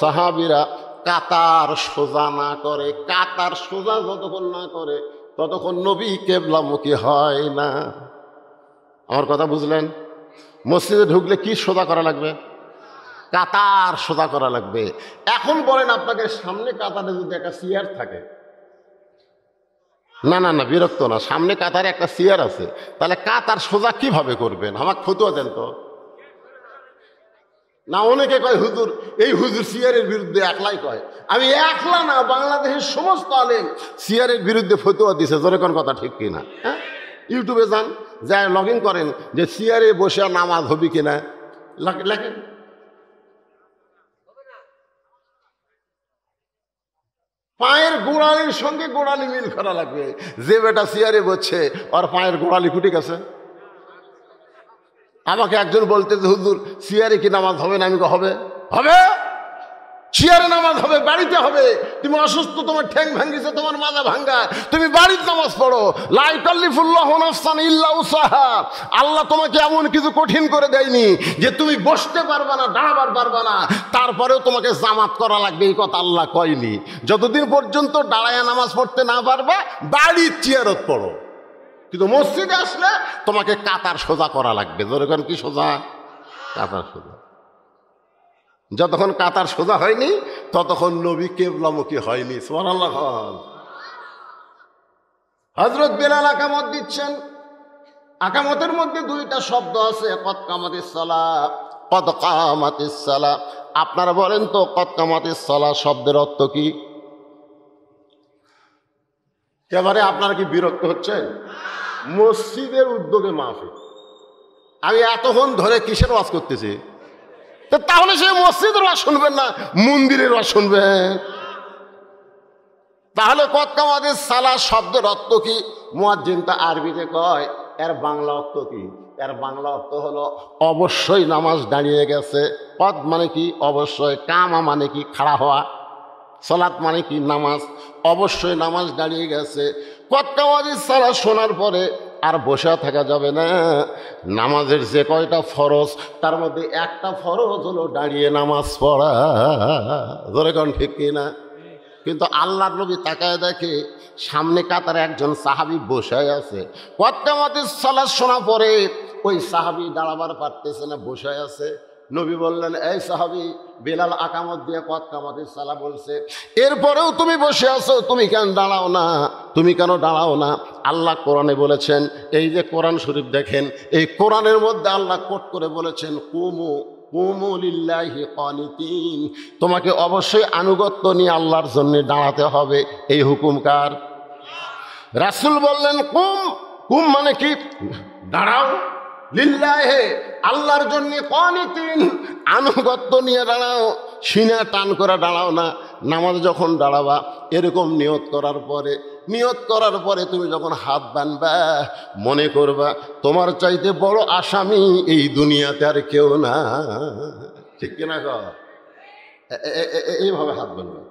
Speaker 1: সাহাবীরা কাতার সোজা না করে। কাতার সোজা যতক্ষণ না করে ততক্ষণ নবী কিবলামুখী হয় না। আমার কথা বুঝলেন? মসজিদে ঢুকলে কি সোজা করা লাগবে? কাতার সোজা করা লাগবে। এখন বলেন, আপনাকে সামনে কাতারে যদি একটা চেয়ার থাকে, না না না বিরক্ত না, সামনে কাতারে একটা চেয়ার আছে, তাহলে কাতার সোজা কিভাবে করবেন? আমাকে ফতোয়া দেন তো। না, অনেকে কয় হুজুর, এই হুজুর সিয়ারের বিরুদ্ধে একলাই কয়। আমি একলা না, বাংলাদেশের সমস্ত আলেম সিয়ারের বিরুদ্ধে ফতোয়া দিছে। জোরে কোন কথা ঠিক কিনা? হ্যাঁ, ইউটিউবে যান, যা লগ ইন করেন যে সিয়ারে বসে নামাজ হবি কিনা, লেখেন। পায়ের গোড়ালির সঙ্গে গোড়ালি মিল করা লাগবে। যে বেটা সিয়ারে বসছে ওর পায়ের গোড়ালি ফুটে গেছে। আমাকে একজন বলতে যে হুজুর সিয়ারে কি নামাজ হবে না? আমি হবে হবে, চেয়ারে নামাজ হবে, বাড়িতে হবে। তুমি অসুস্থ, তোমার ঠ্যাং ভাঙ্গিছে, তোমার মাজা ভাঙ্গা, তুমি বাড়িতে নামাজ পড়ো। লা ইউকাল্লিফুল্লাহু নাফসান ইল্লা উসাহা। আল্লাহ তোমাকে এমন কিছু কঠিন করে দেয়নি যে তুমি বসতে পারবা না, দাঁড়াবার পারবা না, তারপরেও তোমাকে জামাত করা লাগবে, এই কথা আল্লাহ কয়নি। যতদিন পর্যন্ত দাঁড়ায় নামাজ পড়তে না পারবা, বাড়ির চেয়ারত পড়ো, কিন্তু মসজিদে আসলে তোমাকে কাতার সোজা করা লাগবে। যেরকম কি সোজা? কাতার সোজা। যতক্ষণ কাতার সোজা হয়নি ততক্ষণ নবী কিবলামুখী হয়নি। সুবহানাল্লাহ। হযরত বেলাল আকামত দিচ্ছেন। আকামতের মধ্যে 2টা শব্দ আছে, কদ কামাতিস সালাহ, কদ কামাতিস সালাহ। আপনারা বলেন তো কদ কামাতিস সালাহ শব্দের অর্থ কি? এবারে আপনারা কি বিরক্ত হচ্ছেন? মসজিদের উদ্যোগে মাহফিল। আমি এতক্ষণ ধরে কিসের ওয়াজ করতেছি? তাহলে সে মসজিদের ওয়াজ শুনবেন না, মন্দিরের ওয়াজ শুনবেন? তাহলে কতকামাদের সালা শব্দের অর্থ কি? মুয়াজ্জিন তা আরবিতে কয়, এর বাংলা অর্থ কি? এর বাংলা অর্থ হলো অবশ্যই নামাজ দাঁড়িয়ে গেছে। কদ মানে কি? অবশ্যই। কামা মানে কি? খাড়া হওয়া। সালাত মানে কি? নামাজ। অবশ্যই নামাজ দাঁড়িয়ে গেছে। কতকামাদের সালা শোনার পরে আর বসে থাকা যাবে না। নামাজের যে কয়টা ফরজ তার মধ্যে একটা ফরজ হলো দাঁড়িয়ে নামাজ পড়া। ধরে কোন ঠিক কিনা? কিন্তু আল্লাহর নবী তাকায় দেখে সামনে কাতারে একজন সাহাবী বসে আছে। কতকামাদের সালাত শোনা পরে ওই সাহাবী দাঁড়াবার পারতেছে না, বসে আছে। নবী বললেন, এই সাহাবী, বেলাল আকামত দিয়ে কতকামাদের সালাত বলছে, এরপরেও তুমি বসে আছো, তুমি কেন দাঁড়াও না? তুমি কেন দাঁড়াও না? আল্লাহ কোরআনে বলেছেন, এই যে কোরআন শরীফ দেখেন, এই কোরআনের মধ্যে আল্লাহ কোট করে বলেছেন, কুমু লিল্লাহি কানিতিন, তোমাকে অবশ্যই আনুগত্য নিয়ে আল্লাহর জন্য দাঁড়াতে হবে। এই হুকুম কার? রাসূল বললেন, কুম মানে কি? দাঁড়াও। লিল্লাহি, আল্লাহর জন্য, কানিতিন, আনুগত্য নিয়ে দাঁড়াও। সিনা টান করে দাঁড়াও না। নামাজ যখন দাঁড়াবা এরকম নিয়ত করার পরে তুমি যখন হাত বাঁধবা, মনে করবা তোমার চাইতে বড় আসামি এই দুনিয়াতে আর কেউ না। ঠিক কিনা? এইভাবে হাত বাঁধবা।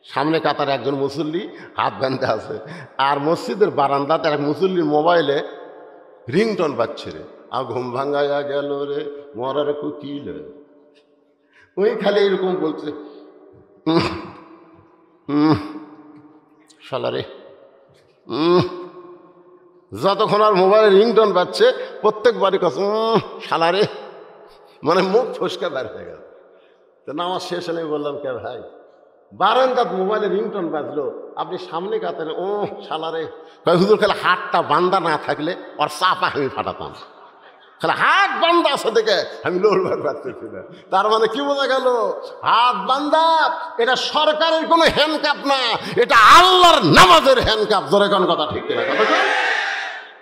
Speaker 1: সামনে কাতার একজন মুসল্লি হাত বাঁধতে আছে, আর মসজিদের বারান্দাতে এক মুসল্লির মোবাইলে রিংটন বাজছে রে, আর ঘুম ভাঙ্গাইয়া গেল রে মরার কুকিল। ওই খালি এরকম বলছে, শালারে। যতক্ষণ আর মোবাইলে রিংটন বাজছে প্রত্যেকবারই কত শালারে, মানে মুখ ফসকা বের হয়ে গেল। তো নামাজ শেষ হলে বললাম, কে ভাই, বারান্দাত মোবাইলে রিংটন বাজলো, আপনি সামনে কাতারে শালারে। হুজুর, খেলে হাতটা বান্দা না থাকলে ওর চাপা আমি ফাটাতাম। খালি হাত বান্দা আছে দেখে আমি লোলবার পারতেছি না। তার মানে কি বোঝা গেল? হাত বান্দা এটা সরকারের কোনো হ্যান্ডকাপ না, এটা আল্লাহর নামাজের হ্যান্ডকাপ। জোরে কোন কথা ঠিক কিনা? কথা